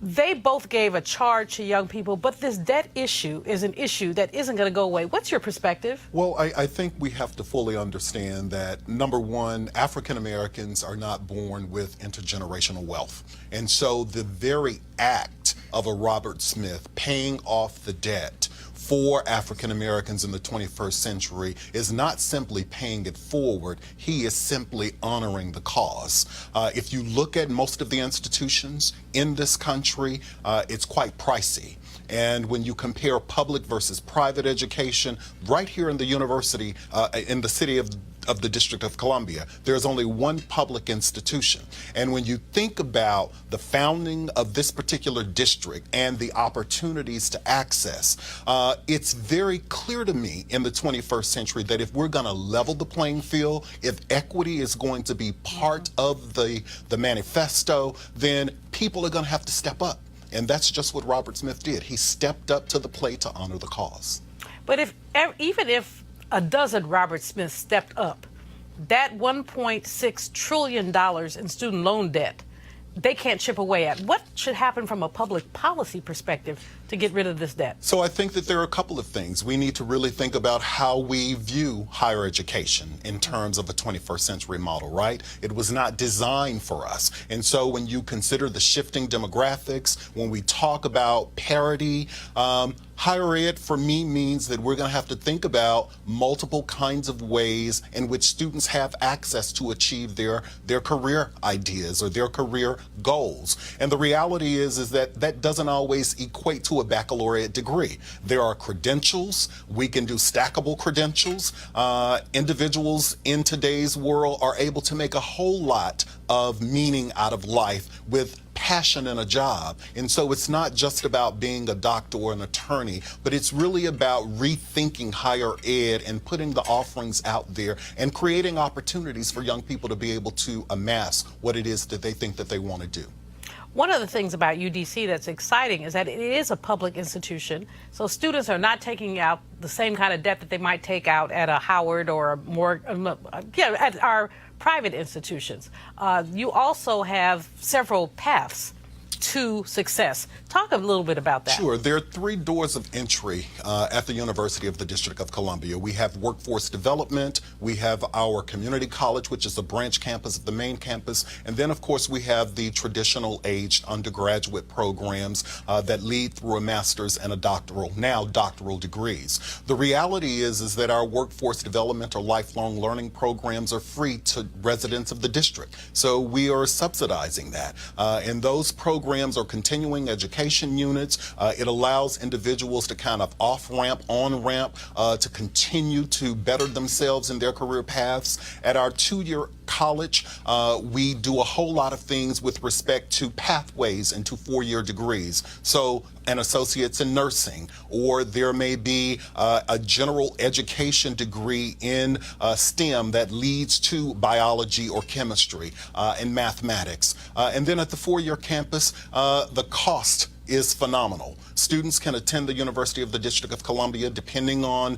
They both gave a charge to young people, but this debt issue is an issue that isn't going to go away. What's your perspective? Well, I think we have to fully understand that, number one, African Americans are not born with intergenerational wealth. And so the very act of a Robert Smith paying off the debt for African Americans in the 21st century is not simply paying it forward, he is simply honoring the cause. If you look at most of the institutions in this country, it's quite pricey. And when you compare public versus private education, right here in the university, in the city of of the District of Columbia, there's only one public institution. And when you think about the founding of this particular district and the opportunities to access, it's very clear to me in the 21st century that if we're going to level the playing field, if equity is going to be part of the manifesto, then people are going to have to step up. And that's just what Robert Smith did. He stepped up to the plate to honor the cause. But even if a dozen Robert Smiths stepped up, that $1.6 trillion in student loan debt, they can't chip away at. What should happen from a public policy perspective to get rid of this debt? So I think that there are a couple of things. We need to really think about how we view higher education in terms of a 21st century model, right? It was not designed for us. And so when you consider the shifting demographics, when we talk about parity, higher ed for me means that we're going to have to think about multiple kinds of ways in which students have access to achieve their career ideas or their career goals. And the reality is that that doesn't always equate to a baccalaureate degree. There are credentials. We can do stackable credentials. Individuals in today's world are able to make a whole lot of meaning out of life with passion in a job. And so it's not just about being a doctor or an attorney, but it's really about rethinking higher ed and putting the offerings out there and creating opportunities for young people to be able to amass what it is that they think that they want to do. One of the things about UDC that's exciting is that it is a public institution, so students are not taking out the same kind of debt that they might take out at a Howard or a more, at our private institutions. You also have several paths to success. Talk a little bit about that. Sure. There are 3 doors of entry at the University of the District of Columbia. We have workforce development, we have our community college, which is a branch campus of the main campus, and then of course we have the traditional aged undergraduate programs that lead through a master's and a doctoral degrees. The reality is that our workforce development or lifelong learning programs are free to residents of the district. So we are subsidizing that. And those programs are continuing education units. It allows individuals to kind of off-ramp, on-ramp, to continue to better themselves in their career paths. At our 2-year college, we do a whole lot of things with respect to pathways into 4-year degrees. So an associate's in nursing, or there may be a general education degree in STEM that leads to biology or chemistry and mathematics. And then at the 4-year campus, the cost is phenomenal. Students can attend the University of the District of Columbia depending on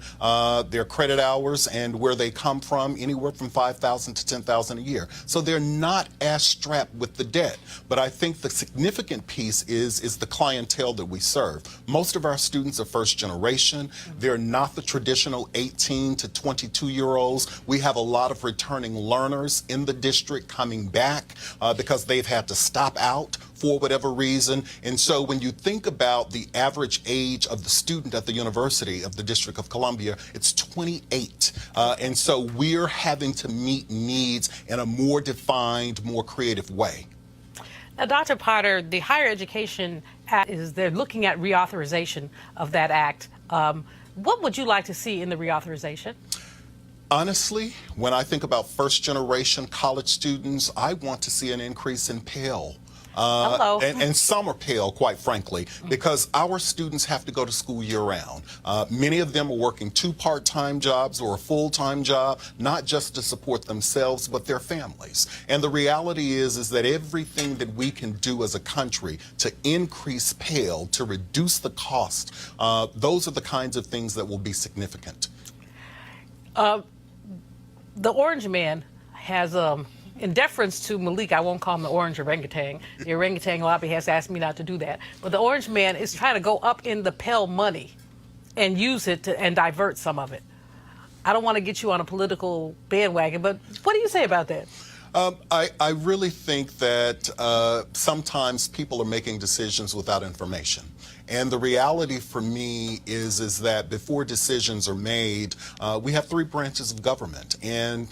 their credit hours and where they come from, anywhere from $5,000 to $10,000 a year. So they're not as strapped with the debt. But I think the significant piece is the clientele that we serve. Most of our students are first generation. They're not the traditional 18 to 22-year-olds. We have a lot of returning learners in the district coming back because they've had to stop out for whatever reason. And so when you think about the average age of the student at the University of the District of Columbia, it's 28. And so we're having to meet needs in a more defined, more creative way. Now, Dr. Potter, the Higher Education Act they're looking at reauthorization of that act. What would you like to see in the reauthorization? Honestly, when I think about first generation college students, I want to see an increase in Pell. And some are Pell, quite frankly, because our students have to go to school year-round. Many of them are working 2 part-time jobs or a full-time job, not just to support themselves, but their families. And the reality is that everything that we can do as a country to increase Pell, to reduce the cost, those are the kinds of things that will be significant. The Orange Man has in deference to Malik, I won't call him the orange orangutan. The orangutan lobby has asked me not to do that. But the Orange Man is trying to go up in the Pell money and use it and divert some of it. I don't want to get you on a political bandwagon, but what do you say about that? I really think that sometimes people are making decisions without information. And the reality for me is that before decisions are made, we have three branches of government. And,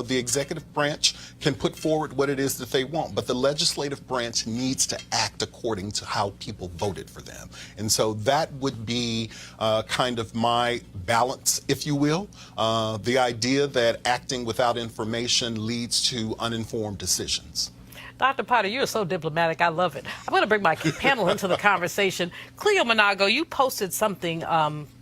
the executive branch can put forward what it is that they want, but the legislative branch needs to act according to how people voted for them. And so that would be kind of my balance, if you will. The idea that acting without information leads to uninformed decisions. Dr. Potter, you are so diplomatic. I love it. I'm going to bring my panel into the conversation. Cleo Monago, you posted something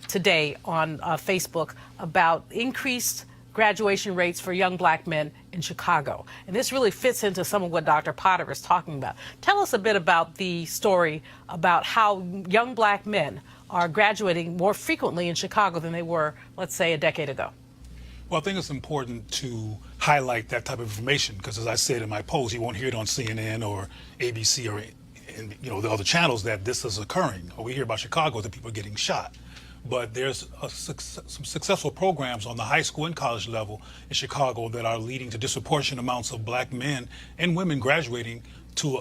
today on Facebook about increased graduation rates for young black men in Chicago. And this really fits into some of what Dr. Potter is talking about. Tell us a bit about the story about how young black men are graduating more frequently in Chicago than they were, let's say, a decade ago. Well, I think it's important to highlight that type of information because, as I said in my post, you won't hear it on CNN or ABC or the other channels that this is occurring. Or we hear about Chicago that people are getting shot. But there's some successful programs on the high school and college level in Chicago that are leading to disproportionate amounts of black men and women graduating to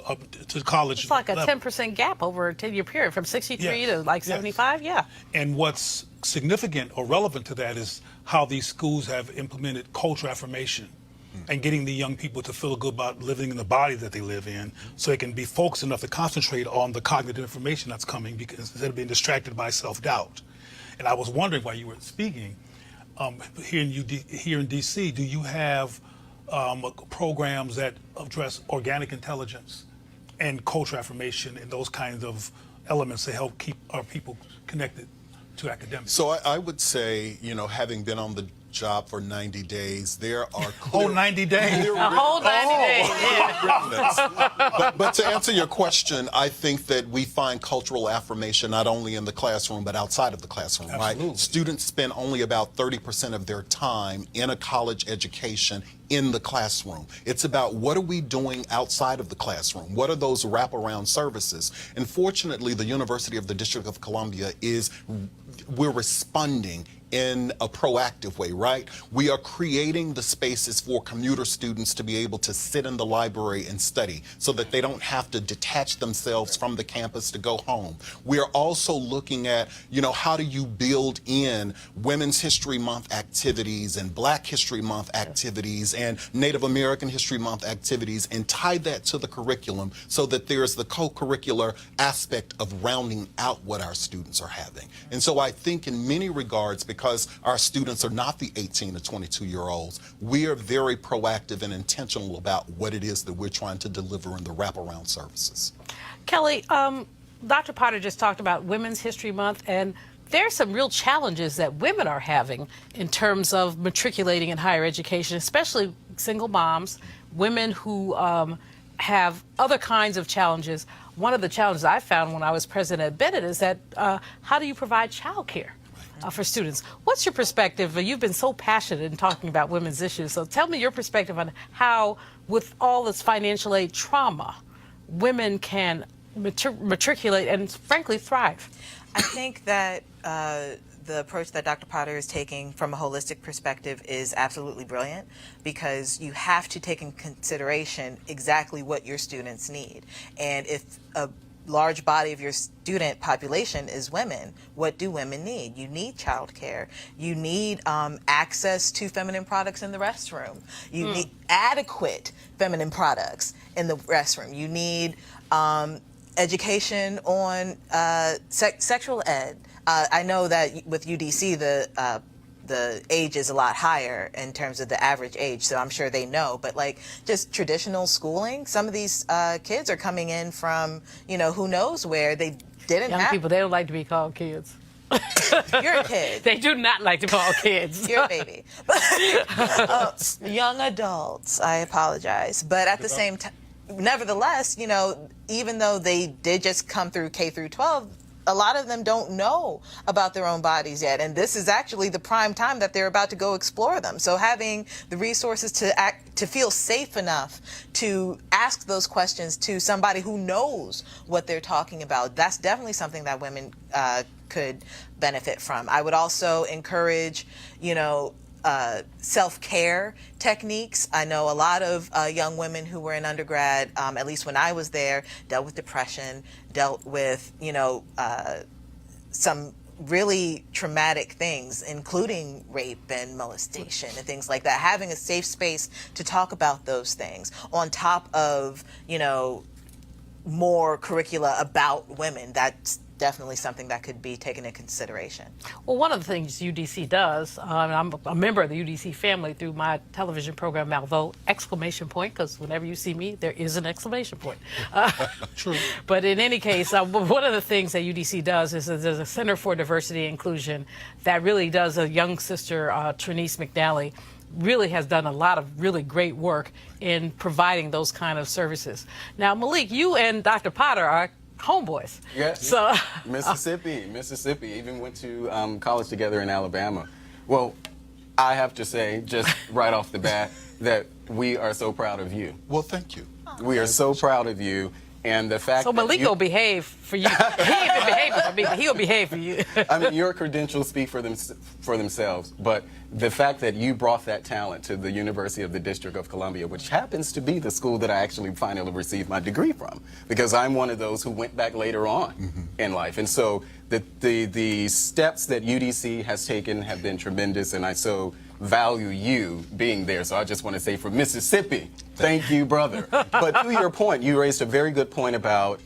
college. It's like a level. 10% gap over a 10-year period from 63 to like 75. Yeah. And what's significant or relevant to that is how these schools have implemented cultural affirmation and getting the young people to feel good about living in the body that they live in so they can be focused enough to concentrate on the cognitive information that's coming because instead of being distracted by self-doubt. And I was wondering while you were speaking, here in D.C., do you have programs that address organic intelligence and cultural affirmation and those kinds of elements to help keep our people connected to academics? So I would say, having been on the job for 90 days, there are whole 90 days. A whole 90 days. Yeah. But to answer your question, I think that we find cultural affirmation not only in the classroom but outside of the classroom. Absolutely. Right? Students spend only about 30% of their time in a college education in the classroom. It's about what are we doing outside of the classroom? What are those wraparound services? And fortunately, the University of the District of Columbia we're responding in a proactive way, right? We are creating the spaces for commuter students to be able to sit in the library and study so that they don't have to detach themselves from the campus to go home. We are also looking at, how do you build in Women's History Month activities and Black History Month activities and Native American History Month activities and tie that to the curriculum so that there's the co-curricular aspect of rounding out what our students are having. And so I think in many regards, because our students are not the 18 to 22-year-olds, we are very proactive and intentional about what it is that we're trying to deliver in the wraparound services. Kelly, Dr. Potter just talked about Women's History Month, and there's some real challenges that women are having in terms of matriculating in higher education, especially single moms, women who have other kinds of challenges. One of the challenges I found when I was president at Bennett is that how do you provide childcare for students? What's your perspective? You've been so passionate in talking about women's issues, so tell me your perspective on how, with all this financial aid trauma, women can matriculate and frankly thrive. I think that the approach that Dr. Potter is taking from a holistic perspective is absolutely brilliant because you have to take in consideration exactly what your students need. And if a large body of your student population is women, what do women need? You need childcare. You need access to feminine products in the restroom. You need adequate feminine products in the restroom. You need education on sexual ed. I know that with UDC, the age is a lot higher in terms of the average age, so I'm sure they know. But like just traditional schooling, some of these kids are coming in from, who knows where they didn't Young have. people, they don't like to be called kids. You're a kid. They do not like to call kids. You're a baby. Young adults, I apologize. But at the same time, nevertheless, even though they did just come through K through 12, a lot of them don't know about their own bodies yet, and this is actually the prime time that they're about to go explore them. So having the resources to feel safe enough to ask those questions to somebody who knows what they're talking about, that's definitely something that women could benefit from. I would also encourage, self-care techniques. I know a lot of young women who were in undergrad, at least when I was there, dealt with depression, dealt with, some really traumatic things, including rape and molestation and things like that. Having a safe space to talk about those things on top of, more curricula about women, that's definitely something that could be taken into consideration. Well, one of the things UDC does, I'm a member of the UDC family through my television program, Malvo, exclamation point, because whenever you see me, there is an exclamation point. True. But in any case, one of the things that UDC does is there's a Center for Diversity and Inclusion that really does, a young sister, Trinice McNally, really has done a lot of really great work in providing those kind of services. Now, Malik, you and Dr. Potter are homeboys. Yeah. So Mississippi. Even went to college together in Alabama. Well, I have to say, just right off the bat, that we are so proud of you. Well, thank you. We are so proud of you. And the fact so Malik will behave for you. He ain't been behaving for me, but he'll behave for you. I mean, your credentials speak for themselves, but the fact that you brought that talent to the University of the District of Columbia, which happens to be the school that I actually finally received my degree from, because I'm one of those who went back later on in life. And so the steps that UDC has taken have been tremendous, and I so value you being there. So I just want to say, from Mississippi, thank you, brother. But to your point, you raised a very good point about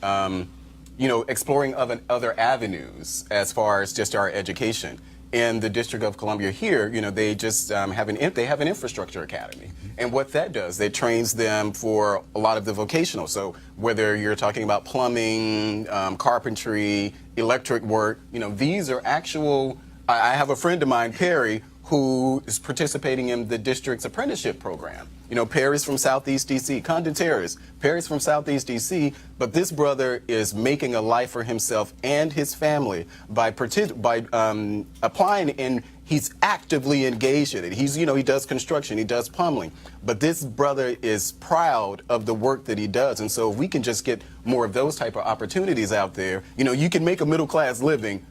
exploring other avenues as far as just our education. In the District of Columbia here, they just have an infrastructure academy, and what that does, it trains them for a lot of the vocational. So whether you're talking about plumbing, carpentry, electric work, these are actual. I have a friend of mine, Perry, who is participating in the district's apprenticeship program. Perry's from Southeast D.C., Condon Terrace. Perry's from Southeast D.C., but this brother is making a life for himself and his family by applying, and he's actively engaged in it. He does construction, he does plumbing, but this brother is proud of the work that he does. And so if we can just get more of those type of opportunities out there, you can make a middle-class living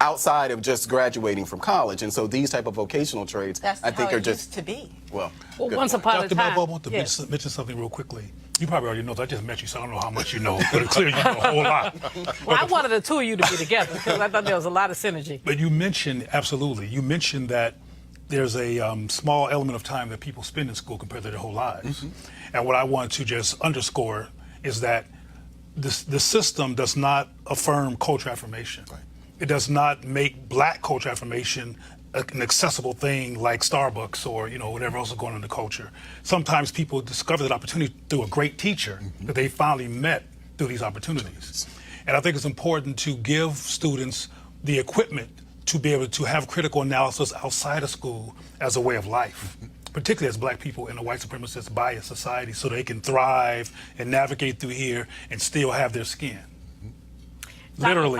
outside of just graduating from college. And so these type of vocational trades, I think, are just used to be. Well, once upon a Dr. time. Melville, I want to mention something real quickly. You probably already know. I just met you, so I don't know how much you know, but clearly you know a whole lot. Well, I wanted the two of you to be together because I thought there was a lot of synergy. But you mentioned that there's a small element of time that people spend in school compared to their whole lives. And what I want to just underscore is that the system does not affirm culture affirmation. Right. It does not make black culture affirmation an accessible thing like Starbucks or whatever else is going on in the culture. Sometimes people discover that opportunity through a great teacher that they finally met through these opportunities. And I think it's important to give students the equipment to be able to have critical analysis outside of school as a way of life, particularly as black people in a white supremacist biased society, so they can thrive and navigate through here and still have their skin. Literally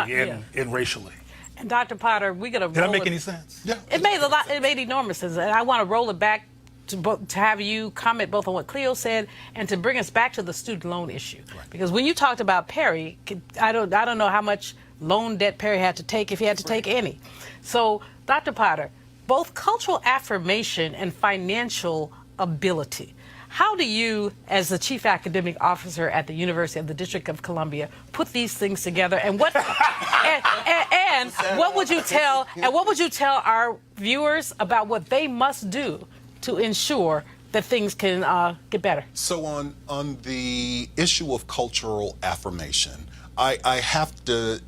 and racially. And Dr. Potter, we're gonna. Did that make any sense? Yeah. It made a lot. It made enormous sense, and I want to roll it back to have you comment both on what Cleo said and to bring us back to the student loan issue. Right. Because when you talked about Perry, I don't know how much loan debt Perry had to take, if he had to take any. So, Dr. Potter, both cultural affirmation and financial ability. How do you, as the chief academic officer at the University of the District of Columbia, put these things together? And what and what would you tell our viewers about what they must do to ensure that things can get better? So on the issue of cultural affirmation, I have to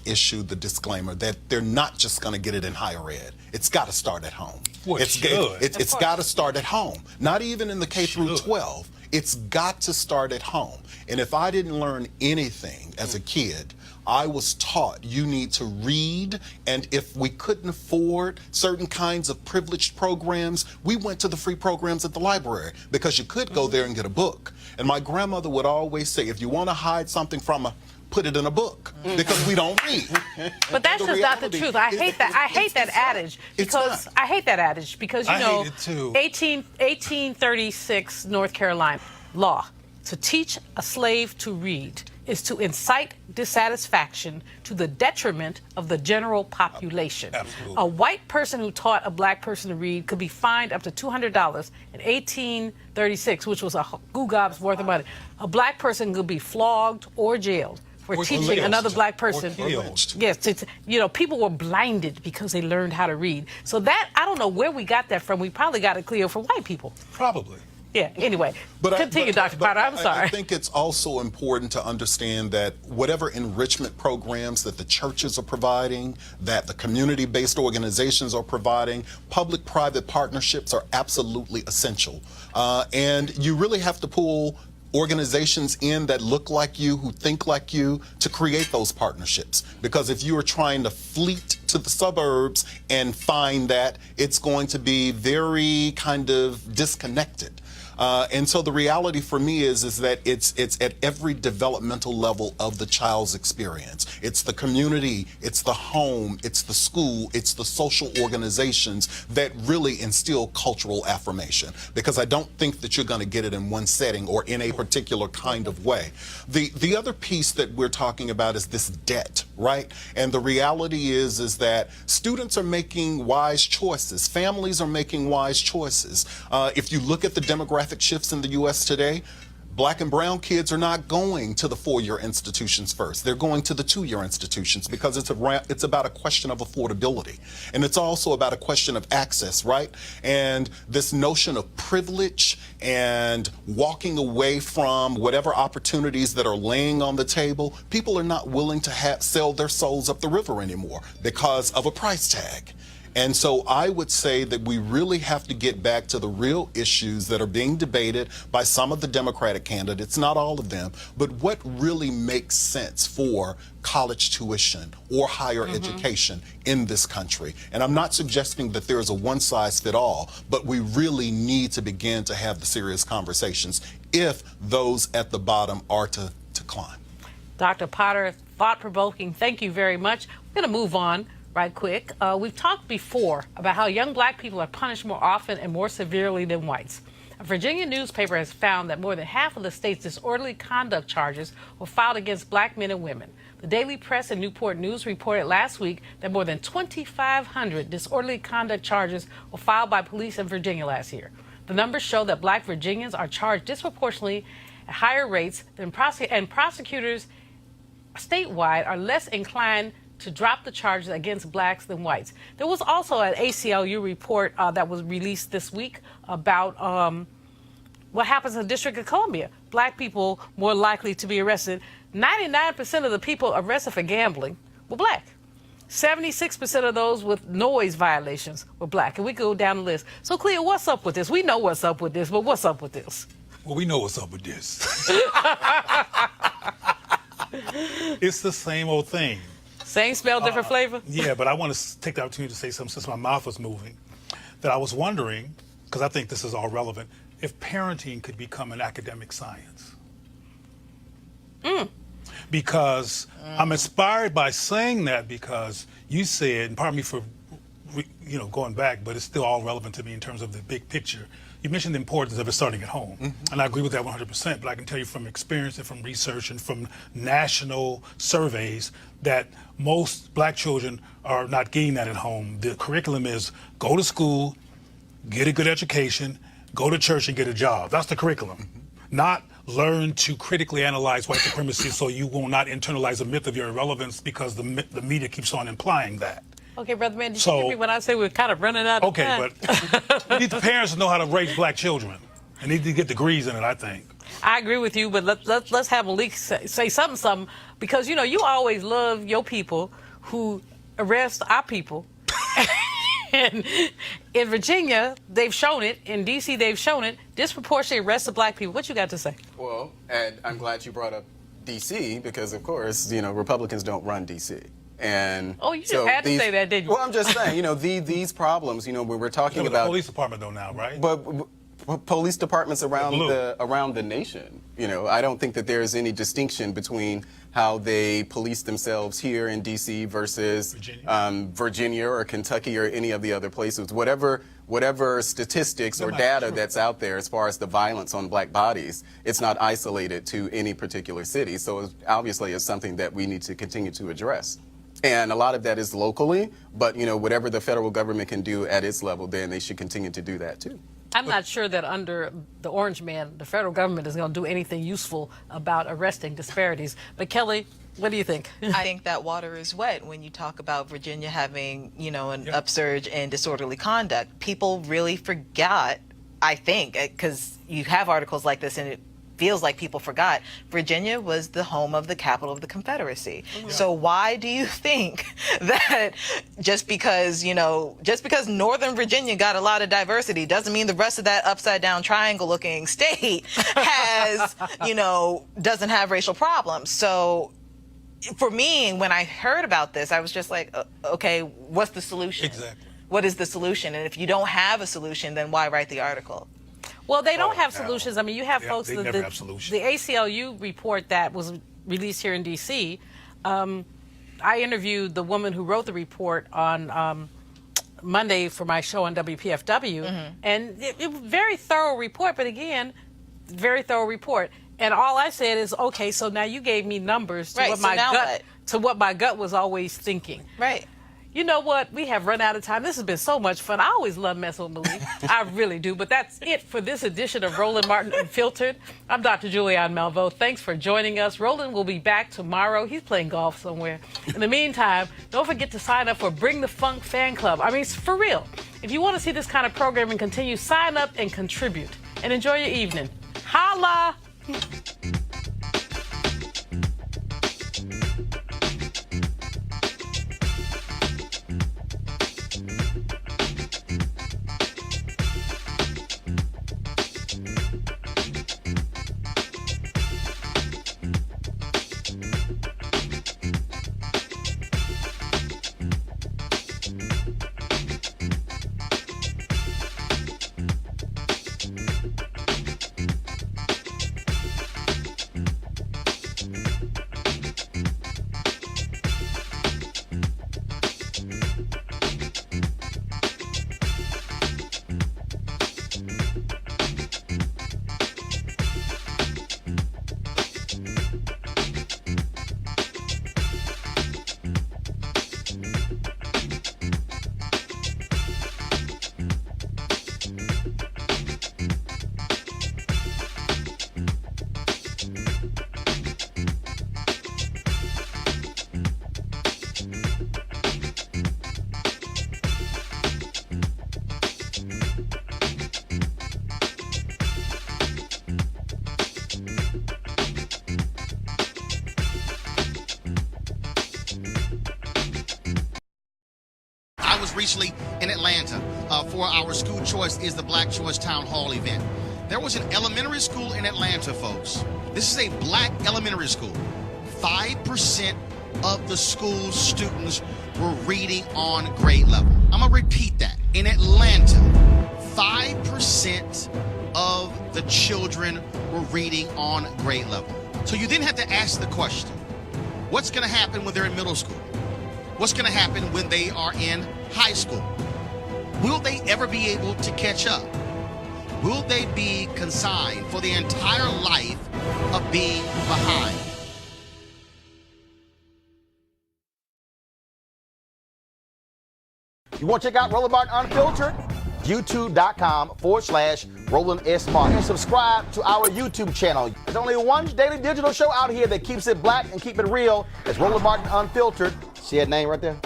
issue the disclaimer that they're not just going to get it in higher ed. It's got to start at home. Well, It's got to start at home. Not even in the K through 12. It's got to start at home. And if I didn't learn anything as a kid, I was taught you need to read, and if we couldn't afford certain kinds of privileged programs, we went to the free programs at the library because you could go there and get a book. And my grandmother would always say, if you want to hide something from a put it in a book because we don't read. But that's just not the truth. I hate that adage because I hate that adage because you know, 1836 North Carolina law, to teach a slave to read, is to incite dissatisfaction to the detriment of the general population. Absolutely. A white person who taught a black person to read could be fined up to $200 in 1836, which was a googob's worth of money. A black person could be flogged or jailed for Or teaching lynched. another black person. Or lynched. Yes, people were blinded because they learned how to read. So that, I don't know where we got that from. We probably got it clear from white people. Probably. Yeah, anyway, continue, Dr. Potter. I'm sorry. I think it's also important to understand that whatever enrichment programs that the churches are providing, that the community-based organizations are providing, public-private partnerships are absolutely essential. And you really have to pull organizations in that look like you, who think like you, to create those partnerships. Because if you are trying to fleet to the suburbs and find that, it's going to be very kind of disconnected. And so the reality for me is that it's at every developmental level of the child's experience. It's the community, it's the home, it's the school, it's the social organizations that really instill cultural affirmation. Because I don't think that you're going to get it in one setting or in a particular kind of way. The other piece that we're talking about is this debt, right? And the reality is that students are making wise choices. Families are making wise choices. If you look at the demographic shifts in the U.S. today, black and brown kids are not going to the 4-year institutions first. They're going to the 2-year institutions because it's about a question of affordability. And it's also about a question of access, right? And this notion of privilege and walking away from whatever opportunities that are laying on the table, people are not willing to sell their souls up the river anymore because of a price tag. And so I would say that we really have to get back to the real issues that are being debated by some of the Democratic candidates, not all of them, but what really makes sense for college tuition or higher education in this country. And I'm not suggesting that there is a one-size-fits-all, but we really need to begin to have the serious conversations if those at the bottom are to climb. Dr. Potter, thought-provoking. Thank you very much. We're going to move on right quick. We've talked before about how young black people are punished more often and more severely than whites. A Virginia newspaper has found that more than half of the state's disorderly conduct charges were filed against black men and women. The Daily Press and Newport News reported last week that more than 2,500 disorderly conduct charges were filed by police in Virginia last year. The numbers show that Black Virginians are charged disproportionately at higher rates than prosecutors statewide are less inclined to drop the charges against blacks than whites. There was also an ACLU report that was released this week about what happens in the District of Columbia. Black people more likely to be arrested. 99% of the people arrested for gambling were black. 76% of those with noise violations were black. And we go down the list. So, Cleo, what's up with this? We know what's up with this, but what's up with this? Well, we know what's up with this. It's the same old thing. Same smell, different flavor? Yeah, but I want to take the opportunity to say something since my mouth was moving, that I was wondering, because I think this is all relevant, if parenting could become an academic science. Because I'm inspired by saying that because you said, and pardon me for going back, but it's still all relevant to me in terms of the big picture. You mentioned the importance of it starting at home, and I agree with that 100%, but I can tell you from experience and from research and from national surveys that most black children are not getting that at home. The curriculum is go to school, get a good education, go to church and get a job. That's the curriculum. Not learn to critically analyze white supremacy so you will not internalize a myth of your irrelevance because the media keeps on implying that. Okay, Brother Man, did you hear me when I say we're kind of running out of time? Okay, but we need the parents to know how to raise black children. They need to get degrees in it, I think. I agree with you, but let's have Malik say something, because, you always love your people who arrest our people. And in Virginia, they've shown it. In D.C., they've shown it. Disproportionately arrest of black people. What you got to say? Well, and I'm glad you brought up D.C. because, of course, Republicans don't run D.C. And you just had to say that, didn't you? Well, I'm just saying, these problems, when we're talking about the police department though now, right? But police departments around the nation. You know, I don't think that there's any distinction between how they police themselves here in D.C. versus Virginia or Kentucky or any of the other places. Whatever statistics or data that's out there as far as the violence on black bodies, it's not isolated to any particular city. So obviously it's something that we need to continue to address. And a lot of that is locally, but you know, whatever the federal government can do at its level, then they should continue to do that too. I'm not sure that under the Orange Man, the federal government is going to do anything useful about arresting disparities. But Kelly, what do you think? I think that water is wet when you talk about Virginia having, you know, an upsurge in disorderly conduct. People really forgot, I think, because you have articles like this and it feels like people forgot, Virginia was the home of the capital of the Confederacy. So why do you think that just because Northern Virginia got a lot of diversity doesn't mean the rest of that upside down triangle looking state has, doesn't have racial problems? So for me, when I heard about this, I was just like, okay, what's the solution? Exactly. What is the solution? And if you don't have a solution, then why write the article? Well, they don't have solutions. I mean, you have folks. They never have solutions. The ACLU report that was released here in D.C. I interviewed the woman who wrote the report on Monday for my show on WPFW, and it was a very thorough report. But again, very thorough report. And all I said is, okay, so now you gave me numbers to what my gut was always thinking. Right. You know what? We have run out of time. This has been so much fun. I always love messing with Malik. I really do. But that's it for this edition of Roland Martin Unfiltered. I'm Dr. Julianne Malveaux. Thanks for joining us. Roland will be back tomorrow. He's playing golf somewhere. In the meantime, don't forget to sign up for Bring the Funk Fan Club. I mean, for real. If you want to see this kind of programming continue, sign up and contribute. And enjoy your evening. Holla! Recently in Atlanta for our School Choice is the Black Choice Town Hall event. There was an elementary school in Atlanta, folks. This is a black elementary school. 5% of the school's students were reading on grade level. I'm going to repeat that. In Atlanta, 5% of the children were reading on grade level. So you then have to ask the question, what's going to happen when they're in middle school? What's going to happen when they are in high school? Will they ever be able to catch up? Will they be consigned for the entire life of being behind? You want to check out Roland Martin Unfiltered? YouTube.com/Roland S. Martin. And subscribe to our YouTube channel. There's only one daily digital show out here that keeps it black and keep it real. It's Roland Martin Unfiltered. See that name right there?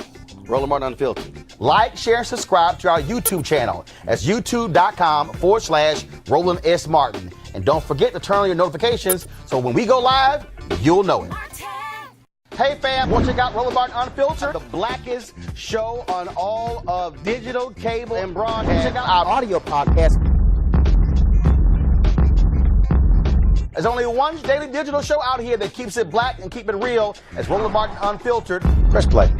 Roland Martin Unfiltered. Like, share, and subscribe to our YouTube channel. That's youtube.com/Roland S. Martin. And don't forget to turn on your notifications so when we go live, you'll know it. Hey fam, want to check out Roland Martin Unfiltered? The blackest show on all of digital, cable, and broadcast. Check out our audio podcast. There's only one daily digital show out here that keeps it black and keep it real. It's Roland Martin Unfiltered. Press play.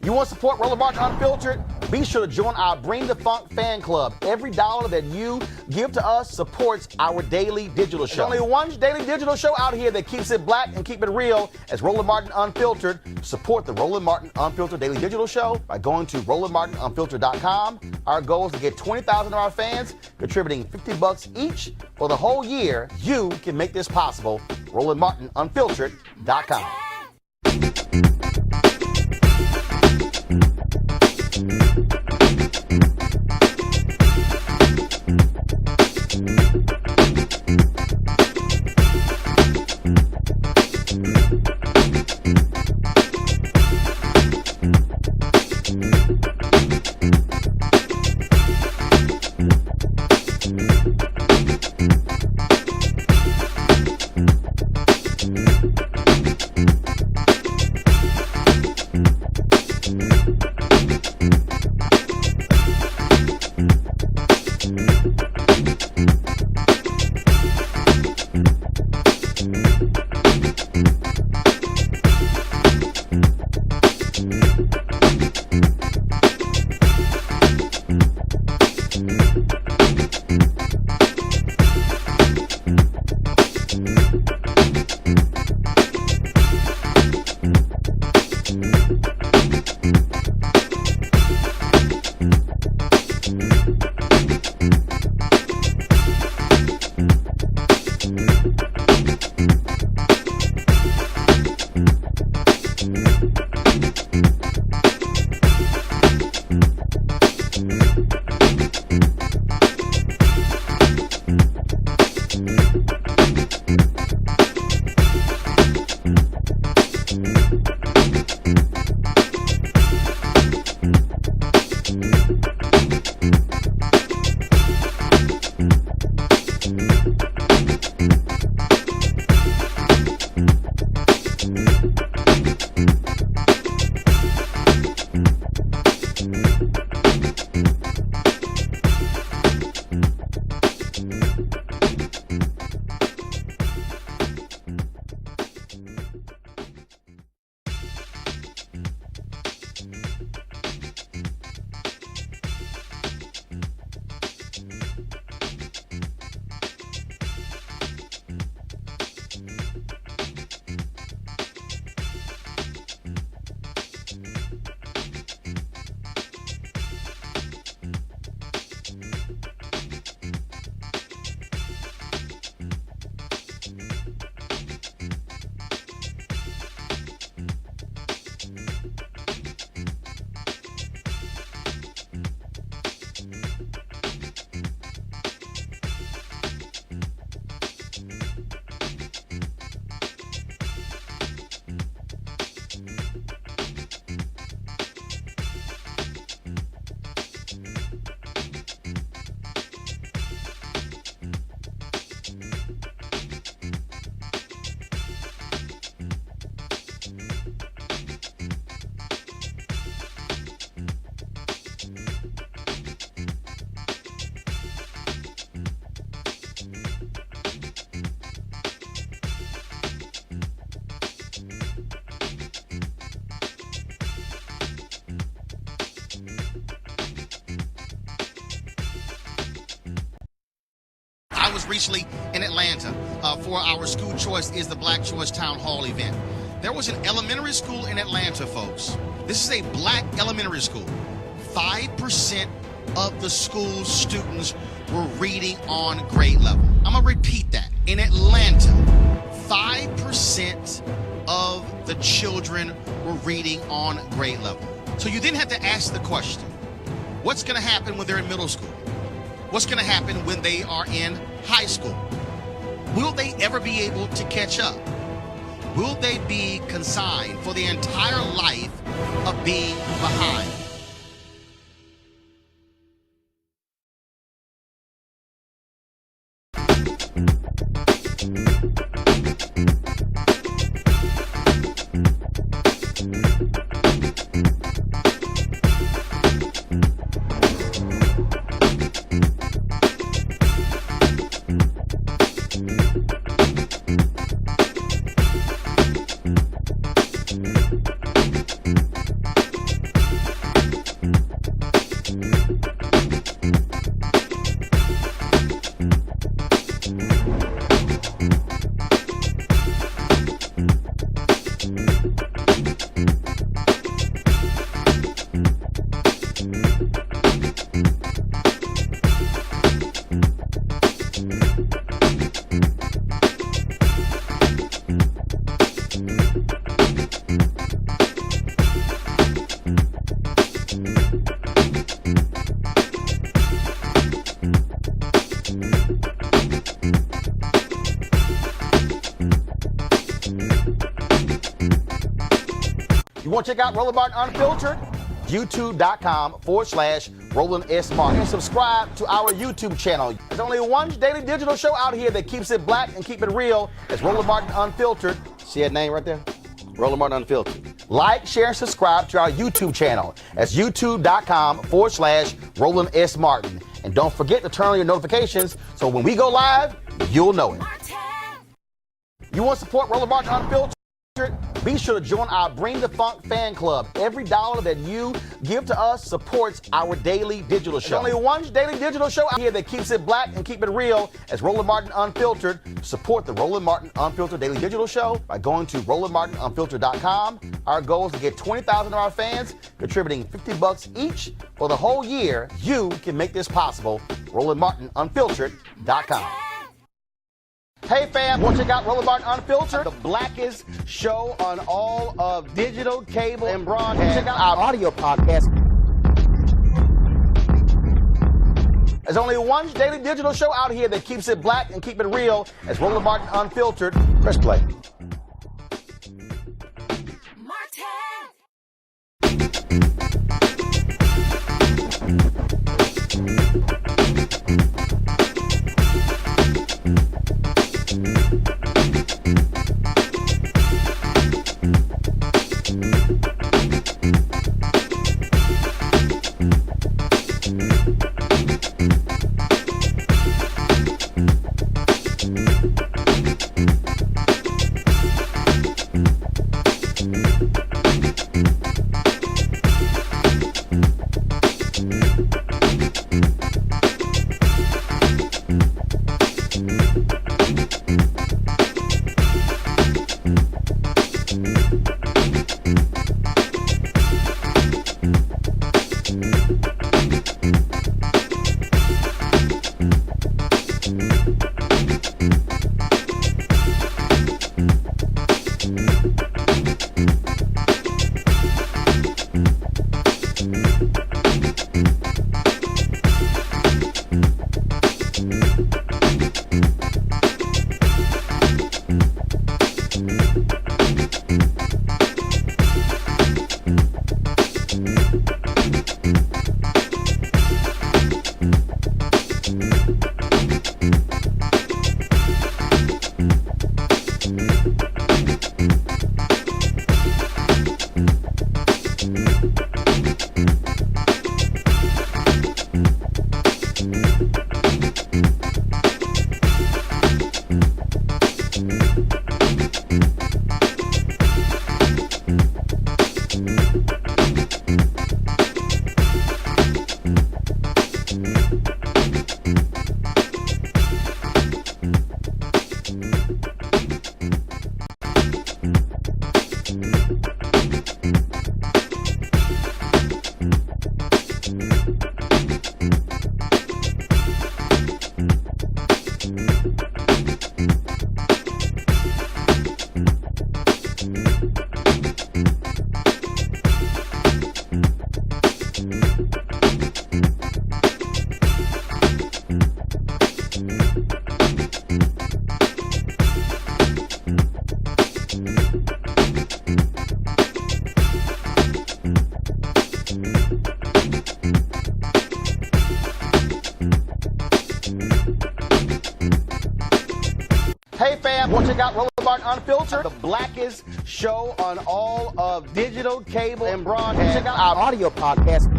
You want to support Roland Martin Unfiltered? Be sure to join our Bring the Funk fan club. Every dollar that you give to us supports our daily digital show. There's only one daily digital show out here that keeps it black and keep it real. As Roland Martin Unfiltered. Support the Roland Martin Unfiltered Daily Digital Show by going to RolandMartinUnfiltered.com. Our goal is to get 20,000 of our fans contributing $50 each for the whole year. You can make this possible. RolandMartinUnfiltered.com. I was recently in Atlanta for our School Choice is the Black Choice Town Hall event. There was an elementary school in Atlanta, folks. This is a black elementary school. 5% of the school students were reading on grade level. I'm going to repeat that. In Atlanta, 5% of the children were reading on grade level. So you then have to ask the question, what's going to happen when they're in middle school? What's going to happen when they are in high school? Will they ever be able to catch up? Will they be consigned for the entire life of being behind? You want to check out Roland Martin Unfiltered? YouTube.com/Roland S. Martin. And subscribe to our YouTube channel. There's only one daily digital show out here that keeps it black and keep it real. It's Roland Martin Unfiltered. See that name right there? Roland Martin Unfiltered. Like, share, and subscribe to our YouTube channel. That's YouTube.com/Roland S. Martin. And don't forget to turn on your notifications so when we go live, you'll know it. You want to support Roland Martin Unfiltered? Be sure to join our Bring the Funk fan club. Every dollar that you give to us supports our daily digital show. There's only one daily digital show out here that keeps it black and keep it real. It's Roland Martin Unfiltered. Support the Roland Martin Unfiltered daily digital show by going to RolandMartinUnfiltered.com. Our goal is to get 20,000 of our fans contributing $50 each for the whole year. You can make this possible. RolandMartinUnfiltered.com. Hey fam, want to check out Roland Martin Unfiltered, the blackest show on all of digital, cable, and broadcast. Check out our audio podcast. There's only one daily digital show out here that keeps it black and keep it real. It's Roland Martin Unfiltered. Press play. Hey fam, want to check out Roland Martin Unfiltered, the blackest show on all of digital, cable, and broadcast. Check out our audio podcast.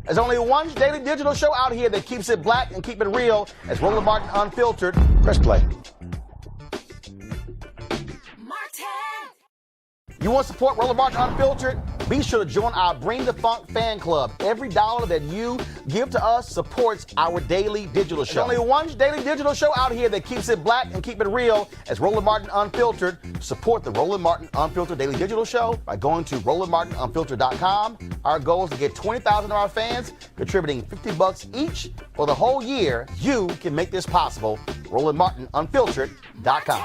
There's only one daily digital show out here that keeps it black and keep it real. It's Roland Martin Unfiltered. Press play. You want to support Roland Martin Unfiltered? Be sure to join our Bring the Funk fan club. Every dollar that you give to us supports our daily digital show. There's only one daily digital show out here that keeps it black and keep it real. It's Roland Martin Unfiltered. Support the Roland Martin Unfiltered daily digital show by going to RolandMartinUnfiltered.com. Our goal is to get 20,000 of our fans contributing $50 each for the whole year. You can make this possible. RolandMartinUnfiltered.com.